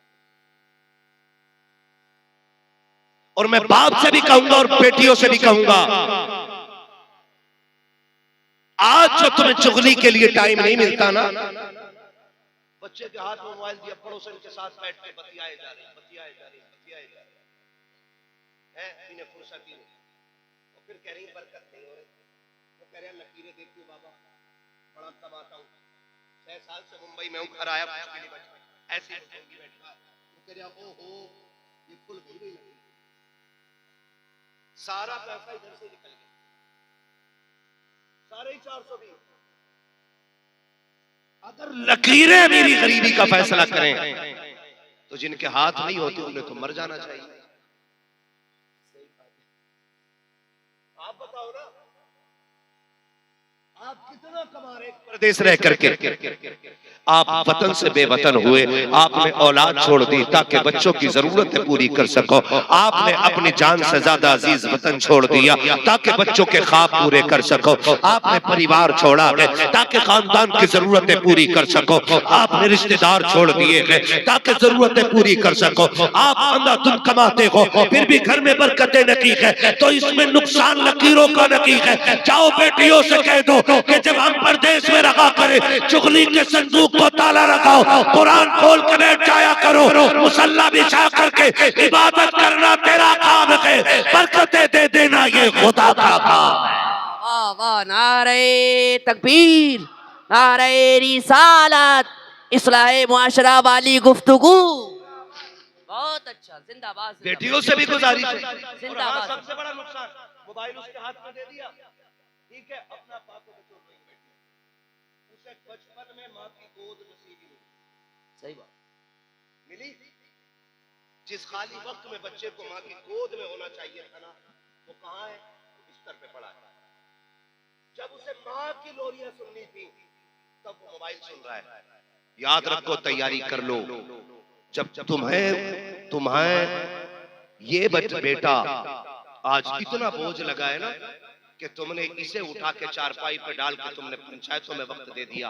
और मैं बाप से भी कहूंगा और बेटियों से भी कहूंगा, आज जो तुम्हें चुगली के लिए टाइम नहीं मिलता ना, बच्चे के हाथ में मोबाइल दिया, पड़ोसन के साथ बैठ के बतियाए जा रहे हैं, बतियाए जा रहे हैं, बतियाए जा रहे हैं, इन्हें फुर्सत ही नहीं। और फिर कह रही बरकत नहीं हो रही, वो कह रहे हैं लकीरें देखती हूँ बाबा बड़ा कमाता हूँ, 6 साल से मुंबई में हूँ, घर आया ऐसे बैठा, वो कह रहा ओहो ये फुल भूल गई, सारा पैसा इधर से निकल गया, सारे 420। अगर लकीरें मेरी गरीबी का फैसला करें तो जिनके हाथ नहीं होते उन्हें तो मर जाना चाहिए। आप बताओ ना, आप कितना कमा रहे प्रदेश रह करके, आप वतन से बेवतन हुए, आपने औलाद छोड़ दी ताकि बच्चों की जरूरतें पूरी कर सको, आपने अपनी जान से ज्यादा अजीज वतन छोड़ दिया ताकि बच्चों के ख्वाब पूरे कर सको, आपने परिवार छोड़ा है ताकि खानदान की जरूरतें पूरी कर सको, आपने रिश्तेदार छोड़ दिए हैं ताकि जरूरतें पूरी कर सको, आप अंधाधुंध कमाते हो फिर भी घर में बरकतें नहीं है, तो इसमें नुकसान लकीरों का नहीं है। जाओ बेटियों से कह दो कि जब हम परदेश में रखा करें चुगली के संदूक को ताला रखाओ, कुरान खोल कर बैठ जाया करो, मुसल्ला बिछा करके इबादत करना तेरा काम है, बरकतें दे देना ये खुदा का काम है। वाह वाह, नारे तकबीर, नारे रिसालत, इस्लाह मुआशरा वाली गुफ्तगू, बहुत अच्छा, जिंदाबाद। बेटियों से भी गुजारिश है, जिंदाबाद। सबसे बड़ा नुकसान मोबाइल उसके हाथ में दे दिया, ठीक है, अपना पापों में चोट नहीं बैठी, उसे बचपन में मां की गोद नसीब नहीं, सही बात मिली। जिस खाली वक्त में बच्चे को मां की गोद में होना चाहिए था ना, वो कहां है? बिस्तर पे पड़ा है। जब उसे मां की लोरियां सुननी थी तब वो मोबाइल सुन रहा है। याद रखो, तैयारी कर लो, जब तुम्हें ये बेटा आज इतना बोझ लगा है ना कि तुमने इसे उठा के चारपाई पे डाल के तुमने पंचायतों में वक्त दे दिया।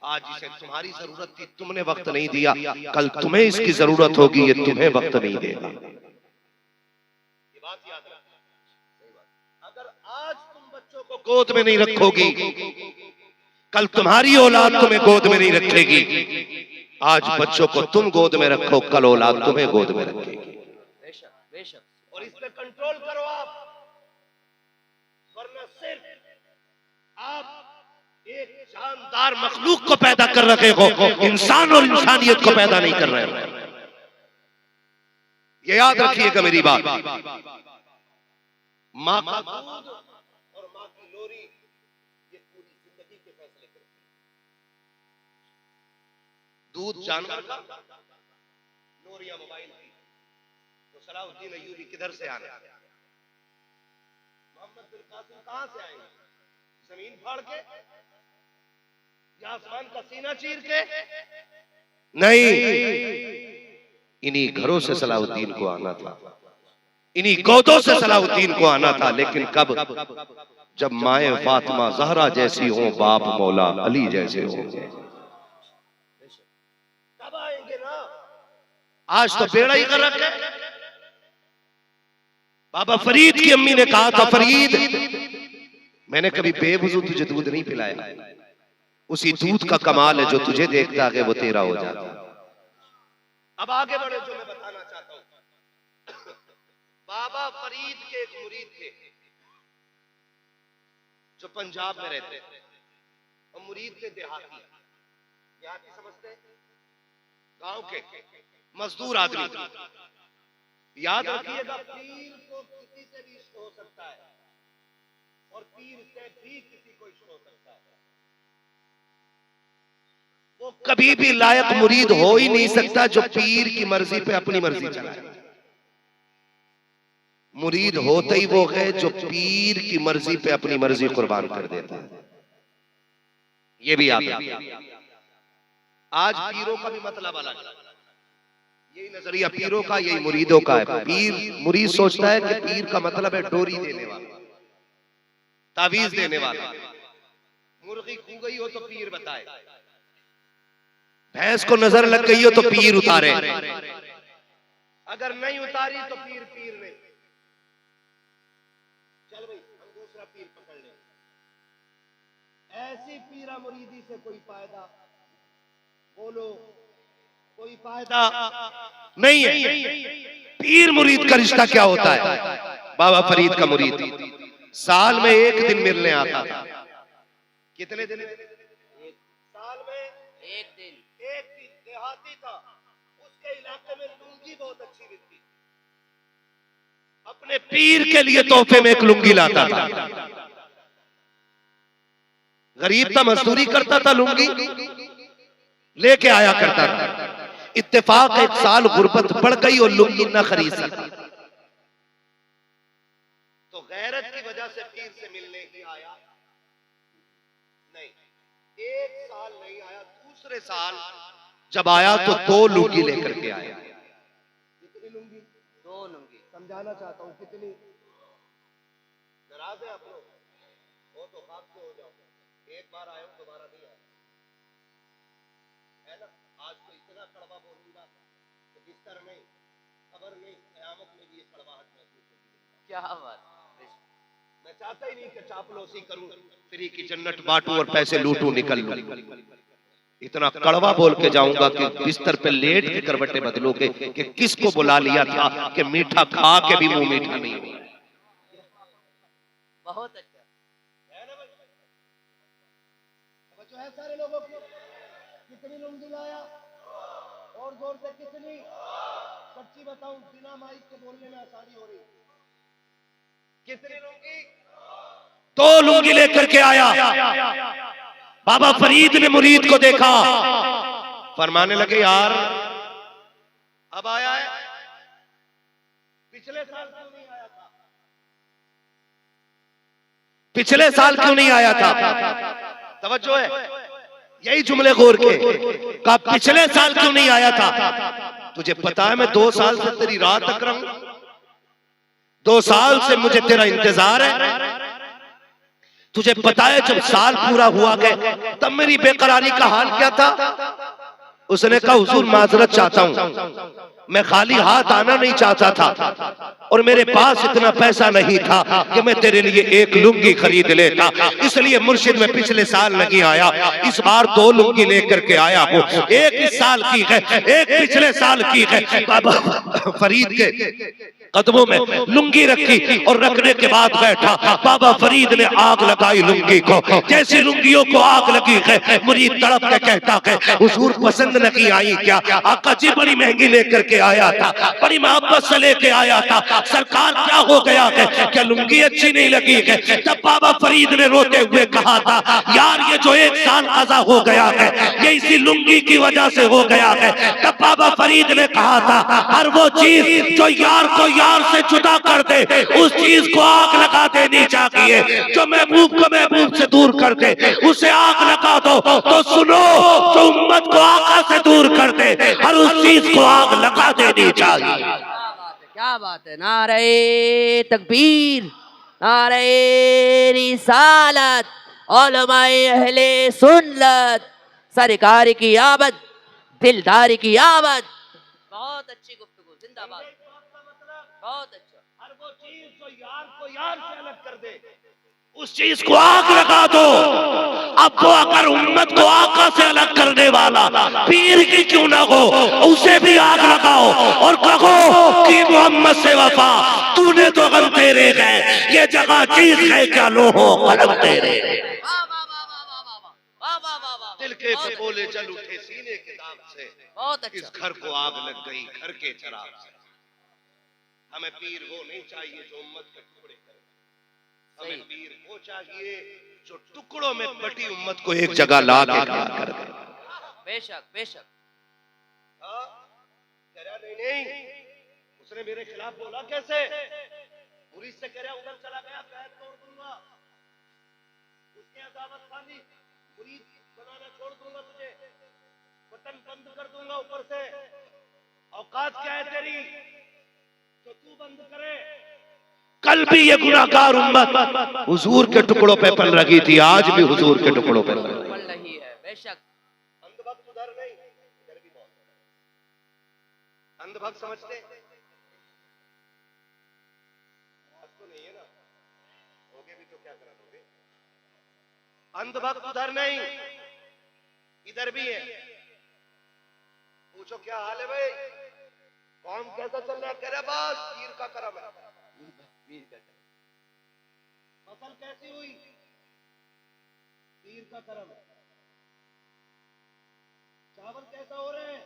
आज इसे तुम्हारी जरूरत थी, तुमने वक्त नहीं दिया, कल तुम्हें इसकी जरूरत होगी, ये तुम्हें वक्त नहीं देगा। ये बात याद रखना। अगर आज तुम बच्चों को गोद में नहीं रखोगी, कल तुम्हारी औलाद तुम्हें गोद में नहीं रखेगी। आज बच्चों को तुम गोद में रखो, कल औलाद तुम्हें गोद में रखेगी। बेशक बेशक। और इस पे कंट्रोल करो आप, वरना सिर्फ आप एक शानदार मखलूक को पैदा कर रहे हो, इंसान और इंसानियत को पैदा नहीं कर रहे हो। ये याद रखिएगा मेरी बात। माँ का दूध और माँ की लोरी ये पूरी जिंदगी के फैसले करती है। दूध जानवर का, लोरियां मोबाइल की। तो सलाहुद्दीन अय्यूबी किधर से आने, मोहम्मद बिन कासिम कहां से आएंगे? जमीन फाड़ के या आसमान का सीना चीर के? नहीं, इन्हीं घरों से सलाहुद्दीन को आना था, इन्हीं गोदों से सलाहुद्दीन को आना था। लेकिन कब? जब माए फातिमा ज़हरा जैसी हो, बाप मौला अली जैसे हो। कब आएंगे ना? आज तो बेड़ा ही कर रखे। बाबा फरीद की अम्मी ने कहा था, फरीद मैंने कभी बेवजू तुझे दूध नहीं पिलाया, उसी दूध का कमाल है जो तुझे देखता है वो तेरा हो जाता है। अब आगे बढ़े, जो मैं बताना चाहता हूं, बाबा फरीद के एक मुरीद थे जो पंजाब में रहते थे, और मुरीद थे देहाती। देहाती समझते? गांव के मजदूर आदमी। याद रखिएगा, पीर को किसी से भी इश्क हो सकता है और पीर से भी किसी को इश्क हो सकता है। वो कभी भी लायक मुरीद हो ही नहीं सकता जो पीर की मर्जी पे अपनी मर्जी चलाए। मुरीद होते ही वो है जो पीर की मर्जी पे अपनी मर्जी कुर्बान कर देता है। ये भी याद रखिए। आज पीरों का भी मतलब अलग है। यही नजरिया पीरों का, यही मुरीदों का है। पीर, मुरीद सोचता है कि पीर का मतलब है डोरी देने वाला, तावीज देने वाला। मुर्गी खू गई हो तो पीर बताए, भैंस को नजर लग गई हो तो पीर उतारे, अगर नहीं उतारी तो पीर पीर नहीं। चल भाई हम दूसरा पीर पकड़ ले। ऐसी पीरा मुरीदी से कोई फायदा, बोलो कोई फायदा नहीं है। पीर मुरीद का रिश्ता क्या होता है? बाबा फरीद का मुरीद साल में एक दिन मिलने आता था। कितने दिन? साल में एक दिन। एक दिन। देहाती था, उसके इलाके में लुंगी बहुत अच्छी मिलती, अपने पीर के लिए तोहफे में एक लुंगी लाता था। गरीब था, मजदूरी करता था, लुंगी लेके आया करता था। इत्तेफाक एक साल गुर्बत बढ़ गई और लुंगी न खरीद सका, तो गैरत की वजह से पीर से मिलने ही आया नहीं। एक साल नहीं आया, दूसरे साल जब आया तो 2 लुंगी लेकर के आया। कितनी लुंगी? 2 लुंगी। समझाना चाहता हूं कितनी। नाराज है आप लोग? वो तो खाक से हो जाओ। एक बार आए हो, दोबारा नहीं आए, है ना? आज तो इतना कड़वा बोलूंगा कि बिस्तर नहीं, खबर नहीं, क़यामत में भी ये कड़वाहट महसूस होगी। क्या बात। मैं चाहता ही नहीं कि चापलूसी करूं, फ्री की जन्नत बांटूं और पैसे लूटूं, निकल लूं। इतना कड़वा बोल के जाऊंगा कि बिस्तर पे लेट के करवटे बदलोगे कि किसको बुला लिया था कि मीठा खा के भी मुंह मीठा नहीं हुआ। बहुत अच्छा है ना भाई? बच्चों है सारे लोगों को। कितनी लुंगी लाया? और जोर से कितनी? सच्ची बताऊं, बिना माइक के बोलने में आसानी हो रही। कितनी लुंगी? 2 लुंगी लेकर के आया। बाबा फरीद ने मुरीद को देखा, फरमाने लगे, यार अब आया है, पिछले साल क्यों नहीं आया था? पिछले साल क्यों नहीं आया था? तवज्जो है, यही जुमले गौर के। कहा पिछले साल क्यों नहीं आया था? तुझे पता है मैं 2 साल से तेरी राह तक रहा हूं, 2 साल से मुझे तेरा इंतजार है। तुझे पता है जब साल पूरा हुआ गया तब मेरी बेकरारी का हाल क्या था? उसने कहा हुजूर माजरत चाहता हूं, मैं खाली हाथ आना नहीं चाहता था और मेरे पास इतना पैसा नहीं था कि मैं तेरे लिए एक लुंगी खरीद लेता, इसलिए मुर्शिद में पिछले साल नहीं आया, इस बार 2 लुंगी लेकर के आया हूँ। एक इस साल की है, एक पिछले साल की है। बाबा फरीद के कदमों में लुंगी रखी और रखने के बाद बैठा। बाबा फरीद ने आग लगाई लुंगी को। जैसी लुंगियों को आग लगी है, मुरीद तड़प के कहता है हुजूर पसंद नहीं आई क्या? आका जी बड़ी महंगी लेकर के आया था, बड़ी मोहब्बत से लेके आया था, सरकार क्या हो गया है? क्या लुंगी अच्छी नहीं लगी है? तब बाबा फरीद ने रोते हुए कहा था यार ये जो 1 साल कज़ा हो गया है ये इसी लुंगी की वजह से हो गया है। तब बाबा फरीद ने कहा था हर वो चीज जो यार को यार से जुदा कर दे उस चीज को आग लगा देनी चाहिए, जो महबूब को महबूब से दूर कर दे उसे आग लगा दो। तो सुनो, जो उम्मत को आका से दूर कर दे हर उस चीज को आग लगा देनी चाहिए। क्या बात है, नारे तकबीर, नारे रिसालत, उलमाए अहले सुन्नत, सरकार की आमद, दिलदारी की आमद। बहुत अच्छी गुफ्तगू, जिंदाबाद, बहुत अच्छा। हर वो चीज जो यार को यार से अलग कर दे उस चीज को आग लगा दो। अब वो अगर उम्मत को आका से अलग करने वाला पीर की क्यों ना हो उसे भी आग लगाओ और कहो कि मोहम्मद से वफा तूने तो गम तेरे है, ये जगह चीज है क्या लो हो कलम तेरे। दिल के बोले चल उठे सीने के दाग से, बहुत अच्छा। इस घर को आग लग गई घर के चराग से। हमें पीर वो नहीं चाहिए जो उम्मत के टुकड़े करे, हमें पीर वो चाहिए जो टुकड़ों में बटी उम्मत को एक जगह ला के खड़ा कर दे। बेशक बेशक। नहीं उसने मेरे खिलाफ बोला कैसे? मुरीद से कह रहा उधर चला गया पैर तोड़ दूंगा, उसके अदावत खानी मुरीद बनाना छोड़ दूंगा, तुझे बटन बंद कर दूंगा ऊपर से। औकात क्या है तेरी तो तू बंद करे। कल भी ये गुनाहगार उम्मत हुजूर के टुकड़ों पे पल रही थी, आज भी हुजूर के टुकड़ों पे पल रही है। बेशक। अंधभक्त उधर नहीं, इधर भी बहुत अंधभक्त समझते तो नहीं है ना, होगे भी तो क्या करा दोगे। अंधभक्त उधर नहीं इधर भी है। पूछो क्या हाल है भाई, काम कैसा चल रहा है? कह रहा बस पीर का करम है। फसल कैसी हुई? पीर का करम है। चावल कैसा हो रहे हैं?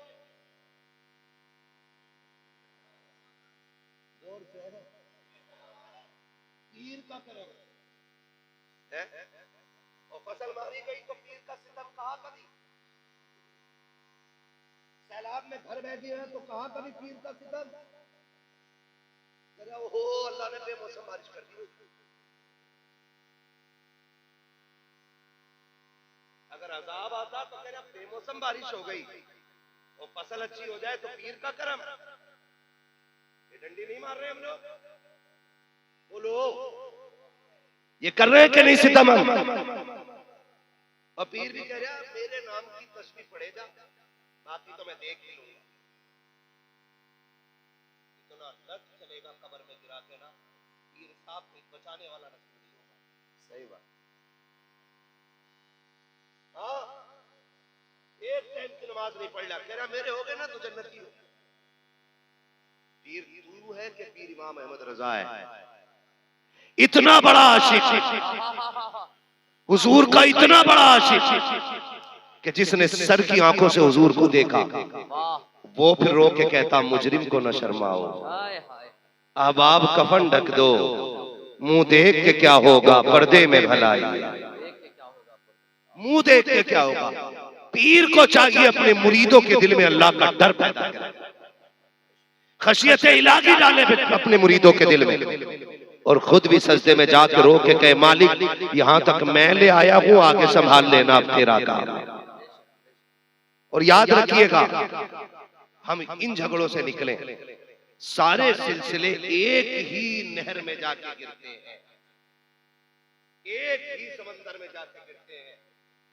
जोर से पीर का करम है। और फसल मारी गई तो पीर का सितम कहाँ कभी? सैलाब में घर बैठी है तो कहाँ कभी पीर का सितम? ओहो अल्लाह ने बेमौसम बारिश कर दी। अगर अजाब आता तो कह रहा बेमौसम बारिश हो गई और फसल अच्छी हो जाए तो पीर का करम। ये डंडी नहीं मार रहे हम लोग, बोलो ये कर रहे हैं कि नहीं सितम हम? और पीर भी कह रहा मेरे नाम की तस्बीह पढ़ेगा बाकी तो मैं देख ही लूंगा। इतना लग चलेगा कब्र में गिरा के ना, पीर साहब को बचाने वाला नसीब नहीं होगा। सही बात। हाँ एक टाइम की नमाज नहीं पढ़ रहा, कह रहा मेरे हो गए ना तो जन्नती हो। पीर तू है कि पीर इमाम अहमद रजा है? इतना बड़ा आशिक हुजूर का, इतना बड़ा आशिक कि जिसने सर की आंखों से हुजूर को देखा वो फिर रो के कहता मुजरिम को न शर्माओ, अब आप कफन ढक दो, मुंह देख के क्या होगा पर्दे में भलाई, मुंह देख के क्या होगा। पीर को चाहिए अपने मुरीदों के दिल में अल्लाह का डर पैदा करे, खशियत इलाही डाले अपने मुरीदों के दिल में, और खुद भी सजदे में जाकर रो के कहे मालिक यहां तक मैं ले आया हूं, आगे संभाल लेना अब तेरा काम है। और याद रखिएगा हम इन झगड़ों से निकले, सारे सिलसिले एक ही नहर में जाके गिरते हैं। एक ही समंदर में जाके गिरते हैं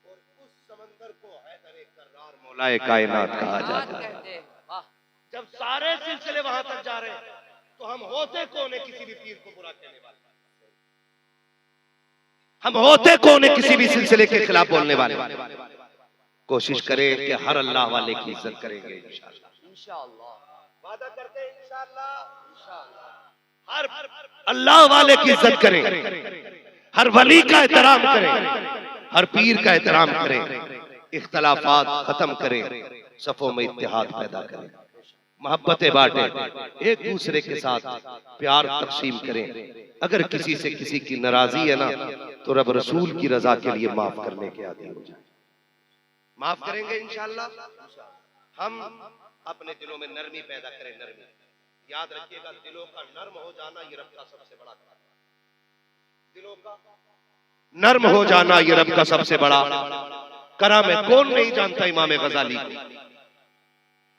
और उस समंदर को हैदर कर्रार मौलाए कायनात कहा जाता है। कहते हैं। वाह। जब सारे सिलसिले वहां तक जा रहे हैं तो हम होते कौन है किसी भी पीर को बुरा कहने वाले? हम होते कौन है किसी भी सिलसिले के खिलाफ बोलने वाले? कोशिश करें कि हर अल्लाह वाले की इज्जत करेंगे इंशाअल्लाह। इंशाअल्लाह। वादा करते हैं इंशाअल्लाह। हर अल्लाह वाले की इज्जत करें, हर वली का एहतराम करें, हर पीर का एहतराम करें, इख्तलाफात खत्म करें, सफों में इत्तेहाद पैदा करें, मोहब्बतें बांटें, एक दूसरे के साथ प्यार तकसीम करें। अगर किसी से किसी की नाराजगी है ना तो रब रसूल की रजा के लिए माफ करने के आदी हो जाए। माफ करेंगे इंशाअल्लाह। हम अपने दिलों में नरमी पैदा करें। नरमी याद रखिएगा, दिलों का नर्म हो जाना ये रब का सबसे बड़ा काम है। दिलों का नर्म हो जाना ये रब का सबसे बड़ा करम है। कौन नहीं जानता इमाम गजाली को?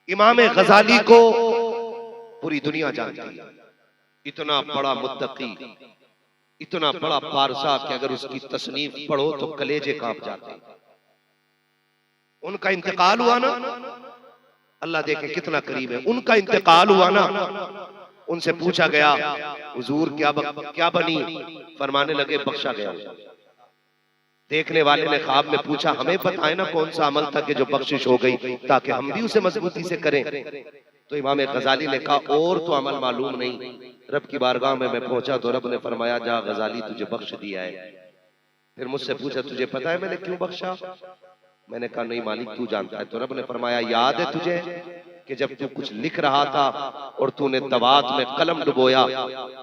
इमाम गजाली को पूरी दुनिया जानती है। इतना बड़ा मुत्तकी, इतना बड़ा पारसा कि अगर उसकी तसनीफ पढ़ो तो कलेजे कांप जाते हैं। उनका इंतकाल हुआ ना, अल्लाह देखे कितना करीब है। उनका इंतकाल हुआ ना, उनसे पूछा गया हुजूर क्या बनी? फरमाने लगे बख्शा गया। देखने वाले ने ख्वाब में पूछा हमें बताए ना कौन सा अमल था कि जो बख्शिश हो गई ताकि हम भी उसे मजबूती से करें। तो इमाम गजाली ने कहा और तो अमल मालूम नहीं। रब की बारगाह में मैं पहुंचा तो रब ने फरमाया जा गजाली तुझे बख्श दिया है। फिर मुझसे पूछा तुझे पता है मैंने क्यों बख्शा? मैंने कहा नहीं मालिक तू जानता है। तो रब ने फरमाया याद है तुझे कि जब तू कुछ लिख रहा था और तूने तवात में कलम डुबोया,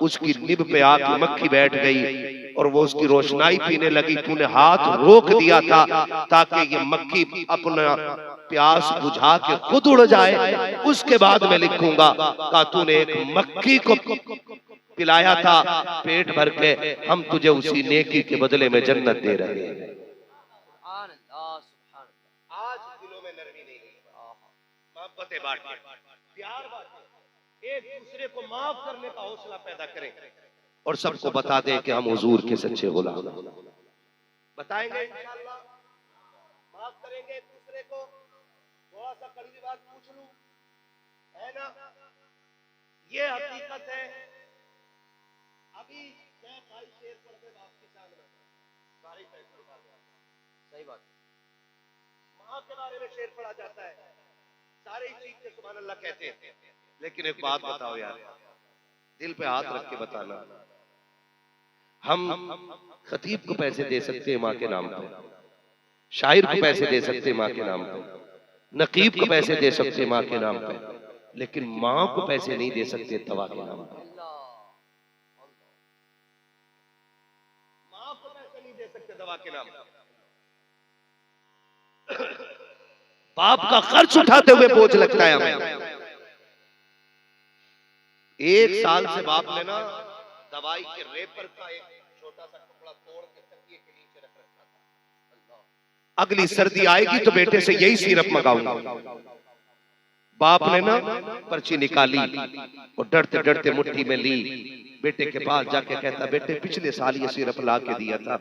उसकी निब पे आके मक्खी बैठ गई और वो उसकी रोशनाई पीने लगी, तूने हाथ रोक दिया था ताकि ये मक्खी अपना प्यास बुझा के खुद उड़ जाए, उसके बाद मैं लिखूंगा। कहा तूने एक मक्खी को पिलाया था पेट भर के, हम तुझे उसी नेकी के बदले में जन्नत दे रहे हैं। आज दिलों में नरमी नहीं है, मोहब्बतें बांटें, प्यार बांटें, एक दूसरे को माफ करने का हौसला पैदा करें और सबको बता दें कि हम हुजूर के सच्चे गुलाम हैं। बताएंगे इंशाअल्लाह, माफ करेंगे एक दूसरे को। थोड़ा सा कड़वी बात पूछ लूं, है ना? ये हकीकत है। अभी मैं भाई शेर पढ़ते बाप की शान में सारी फैसले कर रहा हूं। सही बात। मां के बारे में शेर पढ़ा जाता है, सारे ही चीज के सुभान अल्लाह कहते हैं। लेकिन एक बात बताओ यार, दिल पे हाथ रख के बताना, हम खतीब को पैसे दे सकते हैं माँ के नाम पे, शायर को पैसे दे सकते हैं माँ के नाम पे, नकीब को पैसे दे सकते हैं माँ के नाम पे, लेकिन माँ को पैसे नहीं दे सकते दवा के नाम पे। माँ को पैसे नहीं दे सकते दवा के नाम पे। बाप का खर्च उठाते हुए बोझ लगता है हमें। एक साल से बाप ने ना दवाई के रेपर का एक छोटा सा टुकड़ा तोड़ के तकिए के नीचे रख रखा था। अगली सर्दी आएगी तो बेटे से यही सिरप मंगाऊंगा। बाप ने ना पर्ची निकाली और डरते डरते मुट्ठी में ली, बेटे के पास जाके कहता बेटे पिछले साल ये सिरप ला के दिया था,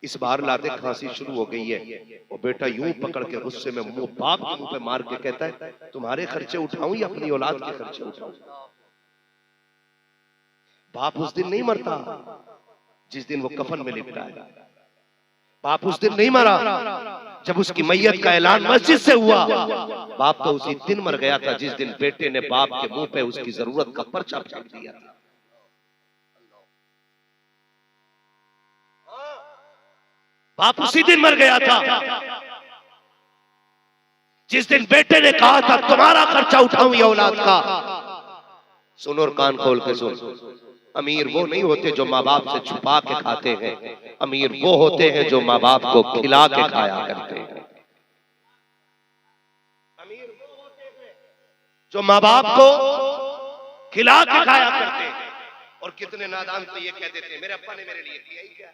इस बार लाते खांसी शुरू हो गई है। और बेटा यूं पकड़ के गुस्से में मुंह बाप के मुंह पे मार के कहता है तुम्हारे खर्चे उठाऊं या अपनी औलाद के खर्चे उठाऊं? बाप उस दिन नहीं मरता जिस दिन वो कफन में लिपटा है। बाप उस दिन नहीं मरा जब उसकी मैयत का ऐलान मस्जिद से हुआ। बाप तो उसी दिन मर गया था जिस दिन बेटे ने बाप के मुंह पे उसकी जरूरत का पर्चा छाप दिया था। बाप उसी दिन मर गया था जिस दिन बेटे ने कहा था तुम्हारा खर्चा उठाऊं या औलाद का। सुन और कान खोल के सुन, अमीर वो नहीं होते जो माँ बाप से छुपा के खाते हैं, अमीर वो होते हैं जो माँ बाप को खिला के खाया करते हैं। अमीर वो होते हैं जो माँ बाप को खिला के खाया करते हैं। और कितने नादान तो ये कह देते हैं मेरे अप्पा ने मेरे लिए किया ही क्या।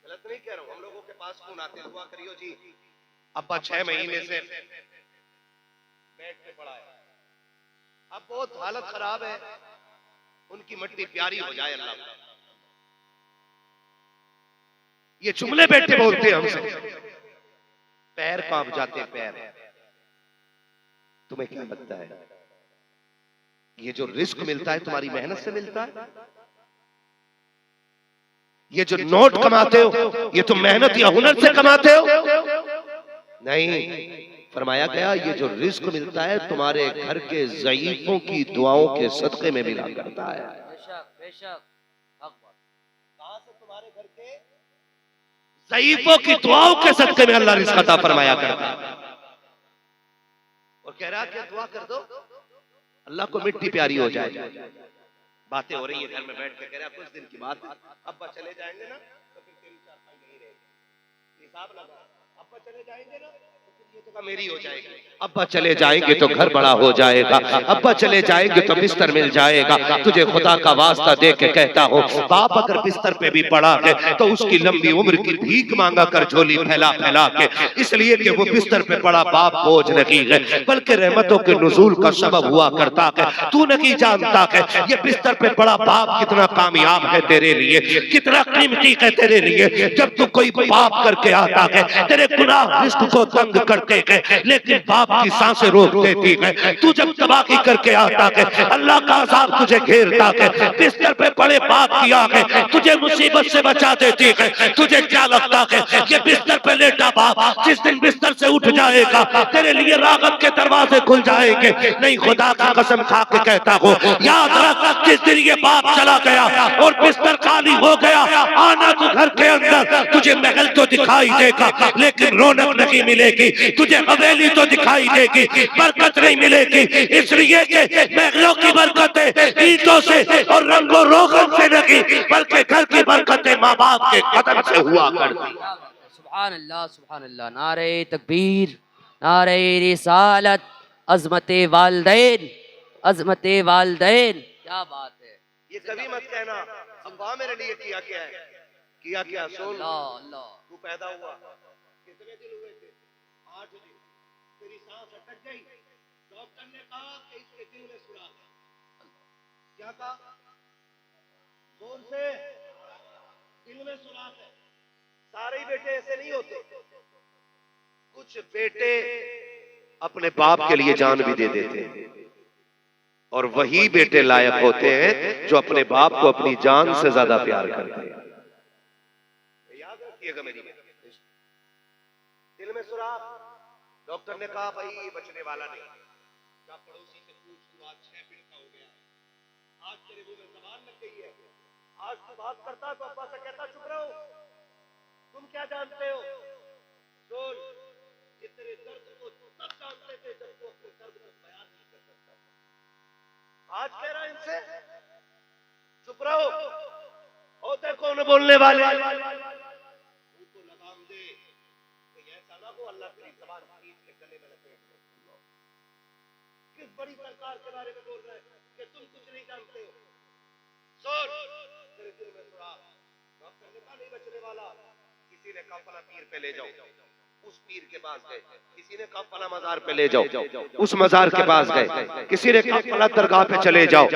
गलत नहीं कह रहा हूं, हम लोगों के पास फोन आते दुआ करियो जी अब्बा 6 महीने से बेड पे पड़ा है, अब बहुत हालत खराब है, उनकी मट्टी प्यारी हो जाए अल्लाह। ये जुमले बेटे बोलते हैं हमसे, पैर कांप जाते हैं पैर। तुम्हें क्या लगता है ये जो रिस्क मिलता है तुम्हारी मेहनत से मिलता है? ये जो नोट कमाते हो ये तुम मेहनत या हुनर से कमाते हो? नहीं, फरमाया गया ये जो रिस्क मिलता है तुम्हारे घर के ज़ईफों की दुआओं के सदके में मिला करता है। बेशक बेशक, कहां से? तुम्हारे घर के ज़ईफों की दुआओं के सदके में अल्लाह रिस्क अता फरमाया करता है। और कह रहा कि दुआ कर दो अल्लाह को मिट्टी प्यारी हो जाए। बातें हो रही है घर में बैठ के, कह रहा कुछ दिन की बात है, अब्बा चले जाएंगे ना तो फिर तेरी चारपाई नहीं रहेगी, हिसाब लगा। अब्बा चले जाएंगे ना तो फिर ये जगह मेरी हो जाएगी, अब्बा चले जाएंगे तो घर बड़ा हो जाएगा, अब्बा चले जाएंगे तो बिस्तर मिल जाएगा। तुझे खुदा का वास्ता दे के कहता हूँ, बाप अगर बिस्तर पे भी पड़ा है तो उसकी लंबी उम्र की भीख मांगा कर झोली फैला फैला के, इसलिए कि वो बिस्तर पे पड़ा बाप बोझ नहीं है बल्कि रहमतों के नुज़ूल का सबब हुआ करता है। तू नहीं जानता है ये बिस्तर पे पड़ा बाप कितना कामयाब है तेरे लिए, कितना कीमती है तेरे लिए। जब तू कोई पाप करके आता है तेरे गुनाह रिस्क को तंग करते हैं लेकिन बाप की सांसें रोक देती है। तू जब तबाही करके आता है अल्लाह का अज़ाब तुझे घेरता है, बिस्तर पे पड़े बाप की आंखें तुझे मुसीबत से बचा देती है। तुझे क्या लगता है ये बिस्तर पे लेटा बाप जिस दिन बिस्तर से उठ जाएगा तेरे लिए राहत के दरवाजे खुल जाएंगे? नहीं, खुदा की कसम खा के कहता हूँ, याद रख जिस दिन ये बाप चला गया और बिस्तर खाली हो गया, आना तू घर के अंदर, तुझे महल तो दिखाई देगा लेकिन रौनक नहीं मिलेगी, तुझे हवेली तो दिखाई देगी बरकत नहीं मिलेगी। इसलिए कि महलों की बरकतें ईंटों से और रंगो रोगन से नहीं बल्कि घर की बरकतें माँ बाप के कदम से हुआ करती। सुभान अल्लाह सुभान अल्लाह, नारे तकबीर, नारे रिसालत, अज़मते वालदैन, अज़मते वालदैन। क्या बात है। ये कभी मत कहना अब्बा मेरे लिए किया क्या है, किया क्या? सुन, अल्लाह, तू पैदा हुआ कितने दिन हुए थे? 8 दिन। तेरी सांस अटक गई, डॉक्टर ने कहा कि इसके दिल में सुराख है। क्या कहा? जोर से, दिल में सुराख है। सारे बेटे ऐसे नहीं होते, कुछ बेटे अपने बाप के लिए जान भी दे देते हैं और वही बेटे लायक होते हैं जो अपने बाप को अपनी जान से ज्यादा प्यार करते हैं। याद रखिएगा मेरी बात। दिल में सुराख, डॉक्टर ने कहा भाई ये बचने वाला नहीं। क्या पड़ोसी से पूछ, तू आज 6 फीट का हो गया, आज तेरे मुंह में जबान लग गई है, आज तू बात करता तो अब्बा से कहता चुप रहो, तुम क्या जानते हो? सुन, ये तेरे दर्द को तब जानते थे जब तू अपने दर्द को बयान नहीं कर सकता। आज कह रहा इनसे चुप रहो, होते कौन बोलने वाले? उनको लगाम दे तो ऐसा ना हो अल्लाह तेरी ज़बान खींच के गले में लपेट दे। किस बड़ी सरकार के बारे में बोल रहे हैं कि तुम कुछ नहीं जानते हो? सुन, तेरे दिल में सुराख, डॉक्टर ने कहा नहीं बचने वाला। किसी ने कहा फला पीर पे ले जाओ, उस पीर के पास गए। किसी ने कहा फला मजार पे ले जाओ, उस मजार के पास गए। किसी ने कहा फला दरगाह पे चले जाओ।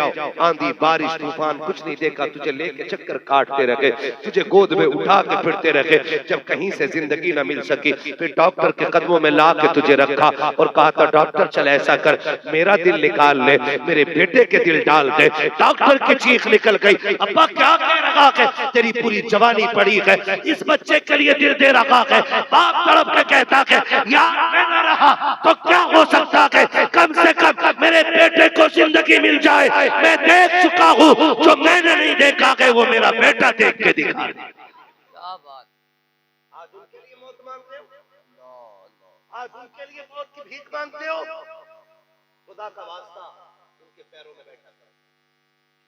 आंधी बारिश तूफान कुछ नहीं देखा, तुझे लेके चक्कर काटते रखे, तुझे गोद में उठा के फिरते रखे। जब कहीं से जिंदगी न मिल सकी फिर डॉक्टर के कदमों में ला के तुझे रखा और कहा था डॉक्टर चल ऐसा कर मेरा दिल निकाल ले, मेरे बेटे के दिल डाल दे। डॉक्टर की चीख निकल गई, अब्बा क्या कह रहा है? तेरी पूरी जवानी पड़ी है, इस बच्चे के लिए दिल दे रखा है। बाप तड़प के कहता है यार मैं न रहा तो क्या हो सकता है, कम से कम मेरे बेटे को जिंदगी मिल जाए। मैं देख चुका हूँ जो मैंने नहीं देखा है वो मेरा बेटा देख के दिखा दे। क्या बात। आज उनके लिए मौत मांगते हो, आज उनके लिए मौत की भीख मांगते हो। खुदा का वास्ता उनके पैरों में बैठा करो।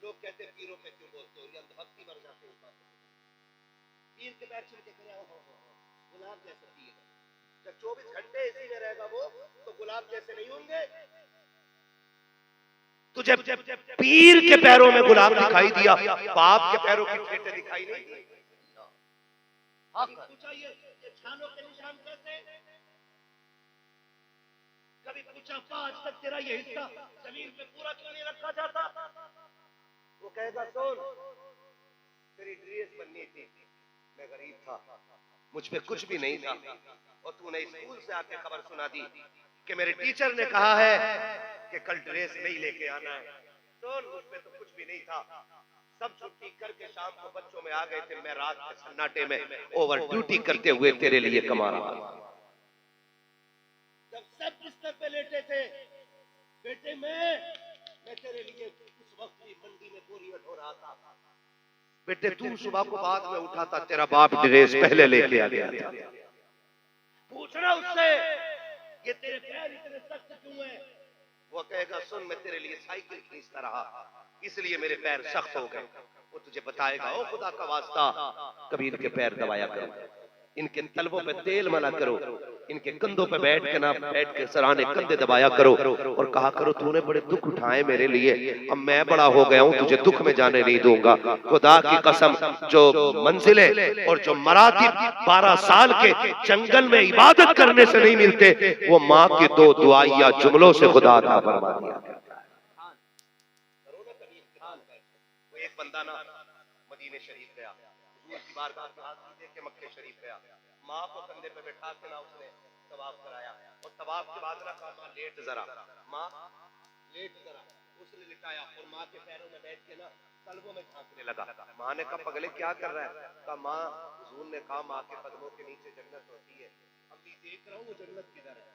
लोग कहते पीरों पे क्यों बोलते हो, ये अंधभक्ति बन जाते हो। पीर के पैर छू के करे गुलाब जैसे पीर, जब 24 घंटे इसी में रहेगा वो तो गुलाब जैसे नहीं होंगे। तुझे पीर के पैरों में गुलाब दिखाई दिया, बाप के पैरों की फेंटे दिखाई नहीं दी। पूछा ये छानों के निशान कैसे? कभी पूछा आज तक तेरा ये हिस्सा जमीन पे पूरा क्यों नहीं रखा जाता? वो कहेगा सुन तेरी ड्रेस बननी थी, मैं गरीब था, मुझ पे कुछ भी नहीं था, और तूने स्कूल से आके खबर सुना दी कि मेरे टीचर ने कहा है कि कल ड्रेस नहीं लेके आना है। तो मुझ पे तो कुछ भी नहीं था, सब छुट्टी करके शाम को बच्चों में आ गए थे, मैं रात के सन्नाटे में ओवर ड्यूटी करते हुए तेरे लिए कमा रहा था। जब सब बिस्तर पे लेटे थे, बेटे मैं तेरे लिए उस वक्त भी मंडी में बोरियां ढो रहा था। बेटे तू सुबह को बाद में उठा था, तेरा बाप ड्रेस पहले लेके आ गया था। पूछना उससे ये तेरे पैर इतने सख्त क्यों हैं? वो कहेगा सुन, मैं तेरे लिए साइकिल खींचता रहा इसलिए मेरे पैर सख्त हो गए। वो तुझे बताएगा ओ खुदा का वास्ता कभी इनके पैर दबाया करो, इनके तलवों पे तेल मला करो, इनके कंधों पे बैठ के सराहने कंधे दबाया करो और कहा करो तूने बड़े दुख उठाए मेरे लिए, अब मैं बड़ा हो गया हूं, तुझे दुख में जाने नहीं दूंगा। खुदा की कसम, जो मंजिलें और जो मरातिब 12 साल के जंगल में इबादत करने से नहीं मिलते, वो माँ की 2 दुआइया जुमलों से खुदा अता फरमा दिया। एक बंदा ना मदीने शरीफ गया, हुजूर की बारगाह में हाथ दे के मक्के शरीफ गया, माँ को कंधे पे बैठा के ना उसने तवाफ कराया, और तवाफ के बाद ना कहा माँ लेट जरा, माँ लेट जरा, उसने लिटाया और माँ के पैरों में बैठ के ना तलवों में झांकने लगा। माँ ने कहा पगले क्या कर रहा है? कहा माँ हुजूर ने कहा माँ के कदमों के नीचे जन्नत होती है, अभी देख रहा हूँ वो जन्नत किधर है।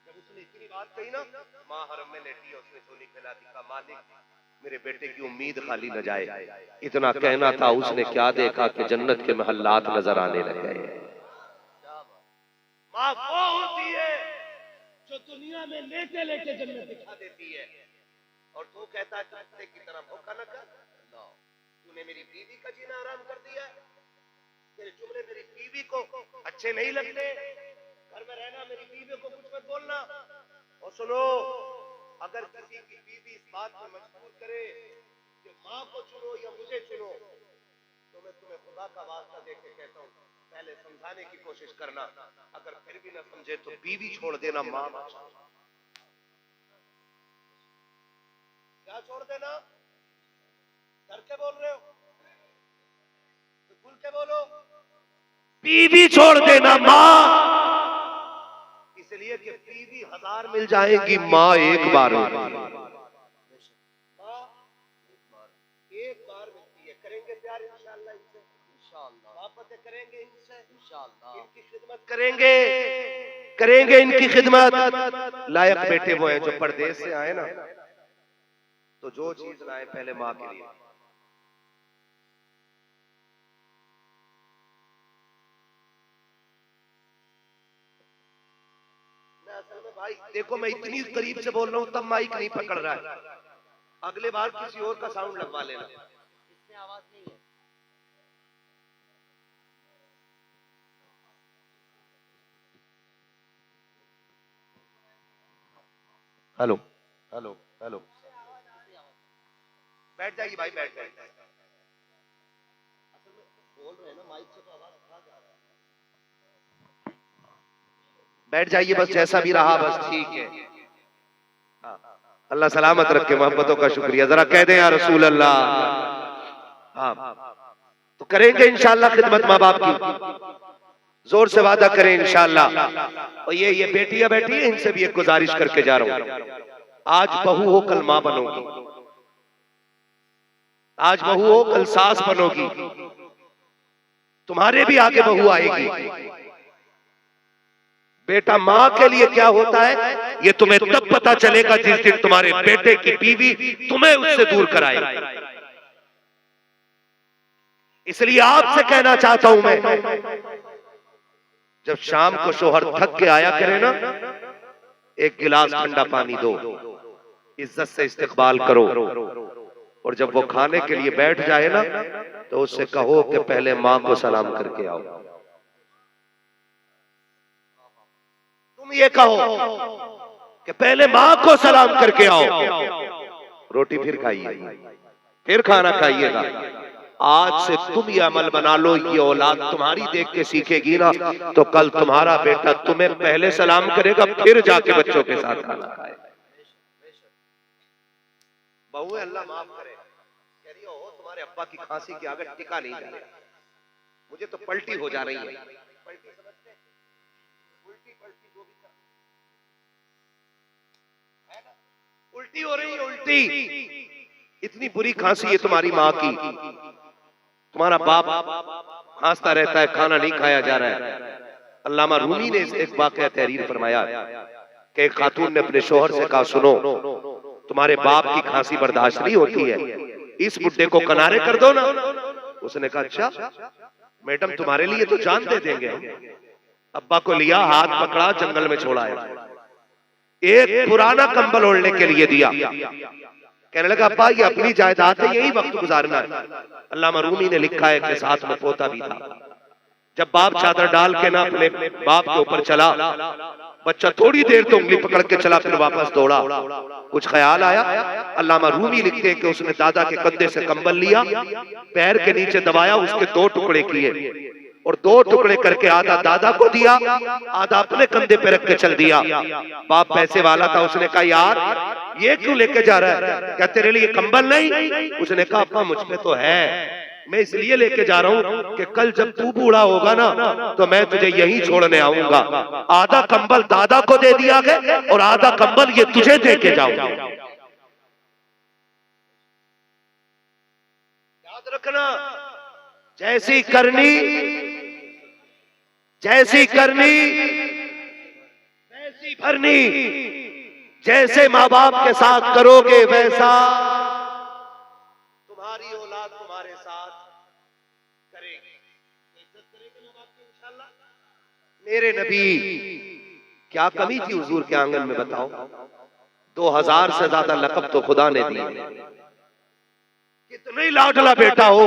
जब उसने इतनी बात कही ना, माँ हरम में लेटी है, उसने झोली फैला दी, कहा मालिक मेरे बेटे की उम्मीद खाली न जाए। इतना कहना था, उसने क्या देखा कि जन्नत के महल्लात नजर आने लगे। माँ वो होती है जो दुनिया में लेटे लेटे जन्नत दिखा देती है, और तू कहता है कुत्ते की तरह भूखा न कर। तूने मेरी बीवी का जीना आराम कर दिया, तेरे जुमले मेरी बीवी को अच्छे नहीं लगते, घर में रहना मेरी बीवी को कुछ मत बोलना। और सुनो, अगर किसी की बीवी इस बात में मजबूर करे कि माँ को चुनो या मुझे चुनो, तो मैं तुम्हें खुदा का वास्ता देके कहता हूँ पहले समझाने की कोशिश करना, अगर फिर भी ना समझे तो बीवी छोड़ देना, माँ क्या छोड़ देना? डर के बोल रहे हो? तो खुल के बोलो, बीवी छोड़ देना माँ, इसलिए कि बीवी 1000 मिल जाएगी, माँ एक बार मिलती है। करेंगे प्यार इंशाअल्लाह इनसे, इंशाअल्लाह मोहब्बत करेंगे इनसे, इंशाअल्लाह इनकी खिदमत करेंगे इनकी खिदमत। लायक बेटे वो हैं जो परदेश से आए ना, तो जो चीज लाए पहले माँ के लिए। असल में भाई देखो, मैं इतनी करीब से बोल रहा हूँ तब माइक नहीं पकड़ रहा है, अगले बार किसी और का साउंड लगवा लेना, इसमें आवाज नहीं है। हेलो हेलो हेलो, बैठ जाइए भाई, बैठ जाइए। असल में बोल रहे हैं ना माइक से, तो आवाज आ जा रहा है। बैठ जाइए बस, जैसा भी रहा बस ठीक है। अल्लाह सलामत रखे, मोहब्बतों का शुक्रिया। जरा कह दें या रसूल अल्लाह। हाँ, तो करेंगे इंशाअल्लाह खिदमत माँ बाप की, जोर से वादा करें इंशाअल्लाह। और ये बेटियां बैठी है, इनसे भी एक गुजारिश करके जा रहा हूँ, आज बहू हो कल माँ बनोगी, आज बहू हो कल सास बनोगी, तुम्हारे भी आगे बहू आएगी। बेटा माँ के लिए क्या होता है ये तुम्हें तब पता चलेगा जिस दिन तुम्हारे बेटे की बीवी तुम्हें उससे दूर कराए। इसलिए आपसे कहना चाहता हूं मैं, जब शाम को शोहर थक के आया करे ना, एक गिलास ठंडा पानी दो, इज्जत से इस्तकबाल करो, और जब वो खाने के लिए बैठ जाए ना, तो उससे कहो कि पहले माँ को सलाम करके आओ। तुम ये कहो कि पहले माँ को सलाम करके आओ, रोटी फिर खाइए, फिर खाना खाइएगा। आज से तुम ये अमल बना लो, ये औलाद तुम्हारी देख के सीखेगी ना, तो कल तुम्हारा बेटा तुम्हें पहले सलाम करेगा, फिर जाके बच्चों के साथ खाना खाए। बहू अल्लाह माफ करे, कह रही हो तुम्हारे अब्बा की खांसी की आगे टिका नहीं जाए, मुझे तो पलटी हो जा रही है। पलटी समझते हैं? उल्टी पलटी जो भी है ना, उल्टी हो रही है, उल्टी। इतनी बुरी खांसी है तुम्हारी माँ की, तुम्हारा बाप खांसता रहता है, खाना नहीं खाया जा रहा है। अल्लामा रूमी ने एक वाक़या तहरीर फरमाया कि एक खातून ने अपने शोहर से कहा, सुनो तुम्हारे बाप की खांसी बर्दाश्त नहीं होती है, इस बुड्ढे को किनारे कर दो ना। उसने कहा अच्छा मैडम तुम्हारे लिए तो जान दे देंगे। अब्बा को लिया, हाथ पकड़ा, जंगल में छोड़ाया, एक पुराना कंबल ओढ़ने के लिए दिया। कहने लगा अब्बा ये अपनी जायदाद है, यही वक्त गुजारना है। अल्लामा रूमी ने लिखा है कि साथ में पोता भी था। जब बाप चादर डाल के ना अपने बाप के ऊपर चला, बच्चा थोड़ी देर तो उंगली पकड़ के चला, फिर वापस दौड़ा। कुछ ख्याल आया, अल्लामा रूमी लिखते हैं कि उसने दादा के कंधे से कंबल लिया, पैर के नीचे दबाया, उसके 2 टुकड़े किए और 2 टुकड़े करके आधा दादा को दिया, आधा अपने कंधे पे रख के चल दिया। बाप पैसे वाला था, उसने कहा यार ये क्यों लेके जा रहा है? क्या तेरे लिए कंबल नहीं? उसने कहा अब्बा मुझ पे तो है, मैं इसलिए लेके जा रहा हूं कि कल जब तू बूढ़ा होगा ना तो मैं तुझे यहीं छोड़ने आऊंगा। आधा कंबल दादा को दे दिया गया और आधा कंबल ये तुझे दे के जाऊंगा। याद रखना, जैसी करनी वैसी भरनी। जैसे माँ बाप के साथ करोगे वैसा तुम्हारी औलाद तुम्हारे साथ करेगी। इज्जत करेगी माँ बाप की इंशाअल्लाह। मेरे नबी क्या कमी थी हुजूर के आंगन में बताओ? 2000 से ज्यादा लक़ब तो खुदा ने दिए। कितने लाडला बेटा हो,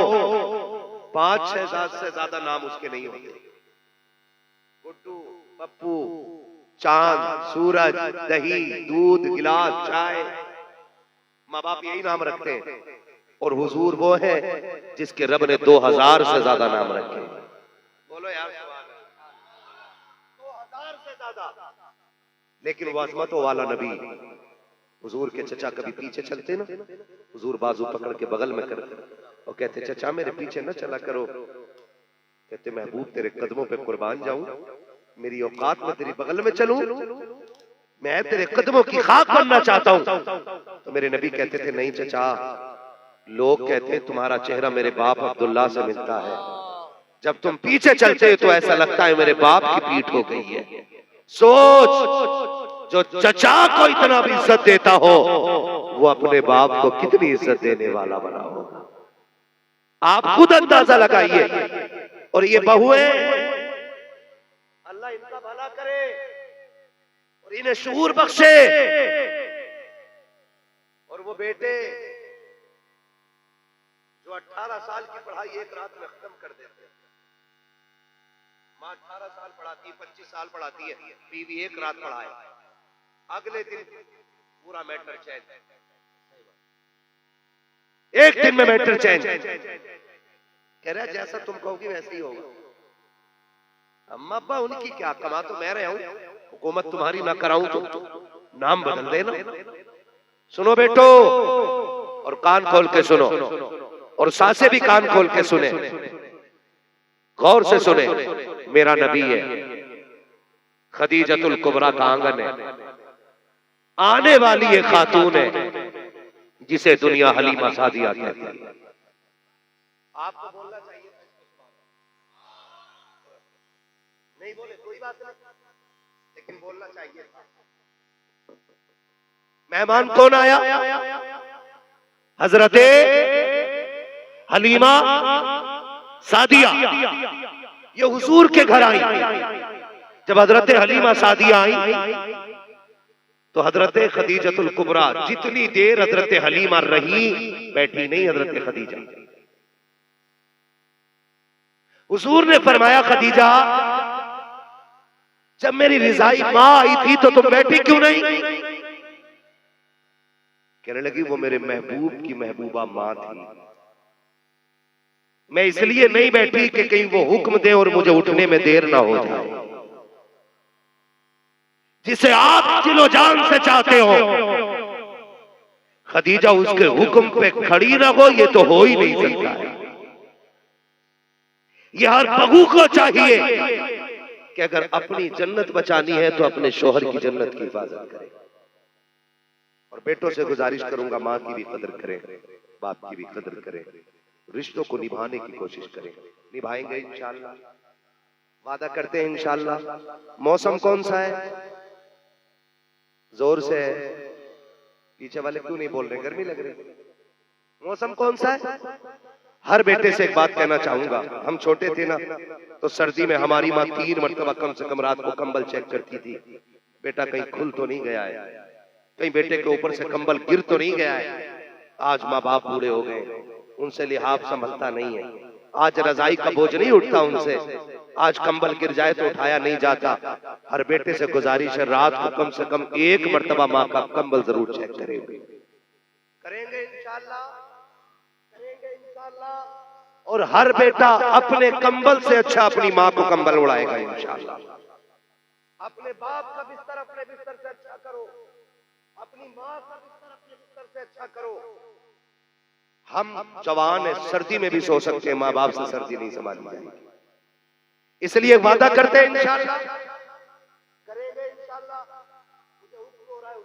5-6 से ज्यादा नाम उसके नहीं होते। गुड्डू, पप्पू, चांद, सूरज, दही, दूध, गिलास, चाय, माँ बाप यही नाम रखते हैं। और हुजूर वो है जिसके रब ने 2000 से ज्यादा नाम रखे। बोलो यार 2000 से ज्यादा। लेकिन वो अज़मतों वाला नबी, हुजूर के चचा कभी पीछे चलते ना, हुजूर बाजू पकड़ के बगल में करते और कहते चचा मेरे पीछे न चला करो। कहते महबूब तेरे कदमों पे कुर्बान जाऊं, मेरी औकात में तेरी बगल में चलूं, मैं तेरे कदमों की खाक बनना चाहता हूं। तो मेरे नबी कहते थे नहीं चचा, लोग कहते हैं तुम्हारा चेहरा मेरे बाप अब्दुल्ला से मिलता है, जब तुम पीछे चलते हो तो ऐसा लगता है मेरे बाप की पीठ हो गई है। सोच, जो चचा को इतना भी इज्जत देता हो वो अपने बाप को कितनी इज्जत देने वाला बना होगा। आप खुद अंदाजा लगाइए। और ये बहुएं, अल्लाह इनका भला करे और इन्हें शऊर बख्शे। और वो बेटे जो 18 साल की पढ़ाई एक रात में खत्म कर देते हैं। माँ 18 साल पढ़ाती है, 25 साल पढ़ाती है, बीवी एक रात पढ़ाए, अगले दिन पूरा मैटर चेंज, एक दिन में मैटर चेंज। कह रहा है जैसा तुम कहोगी वैसे ही होगा। अम्मा अब्बा उनकी क्या, कमा तो मैं रहा हूं, हुकूमत तुम्हारी ना कराऊं तो नाम बदल देना। सुनो बेटो, और कान खोल के सुनो, और सासे भी कान खोल के सुने, गौर से सुने। मेरा नबी है, खदीजतुल कुबरा का आंगन है, आने वाली ये खातून है जिसे दुनिया हलीमा सादिया कहती है। आपको बोलना चाहिए, नहीं बोले कोई बात नहीं, लेकिन बोलना चाहिए। मेहमान कौन आया? हजरते हलीमा सादिया। ये हुजूर के घर आई। जब हजरते हलीमा सादिया आई तो हजरते खदीजतुल कुबरा, जितनी देर हजरते हलीमा रही बैठी नहीं हजरते खदीजा। हुजूर ने फरमाया खदीजा जब मेरी रिजाई माँ आई थी तो तुम बैठी क्यों नहीं? कहने लगी वो मेरे महबूब की महबूबा माँ थी, मैं इसलिए नहीं बैठी कि कहीं वो हुक्म दे और मुझे उठने में देर ना हो जाए। जिसे आप दिलो जान से चाहते हो खदीजा उसके हुक्म पे खड़ी ना हो, ये तो हो ही नहीं सकता है। ये हर बहू को चाहिए कि अगर अपनी जन्नत बचानी है तो अपने शोहर की जन्नत की हिफाजत करें। और बेटों से गुजारिश करूंगा, माँ की भी कदर करें, बाप की भी कदर करें, रिश्तों को निभाने की कोशिश करें। निभाएंगे इंशाअल्लाह, वादा करते हैं इंशाअल्लाह। मौसम कौन सा है? जोर से है, पीछे वाले क्यों नहीं बोल रहे? गर्मी लग रही? मौसम कौन सा है? हर बेटे से एक बात कहना चाहूंगा, हम छोटे थे ना तो सर्दी में हमारी माँ 3 मरतबा कम से कम रात को कंबल चेक करती थी, बेटा कहीं खुल तो नहीं गया है, कहीं बेटे के ऊपर से कंबल गिर तो नहीं गया है। आज माँ बाप बूढ़े हो गए, उनसे लिहाफ संभलता नहीं है, आज रजाई का बोझ नहीं उठता उनसे, आज कंबल गिर जाए तो उठाया नहीं जाता। हर बेटे से गुजारिश है, रात को कम से कम 1 मरतबा माँ का कंबल जरूर चेक करेंगे। करेंगे इंशाअल्लाह, करेंगे इंशाअल्लाह। और हर बेटा अपने कंबल से अच्छा अपनी माँ को कंबल उड़ाएगा इंशाअल्लाह। अपने बाप का बिस्तर अपने बिस्तर से अच्छा करो, अपनी माँ का बिस्तर अपने बिस्तर से अच्छा करो। हम जवान है, सर्दी में भी सो सकते हैं, माँ बाप से सर्दी नहीं संभाली जाएगी। इसलिए वादा करते हैं इंशाअल्लाह, करेंगे इंशाअल्लाह। मुझे हुक्म हो रहा है,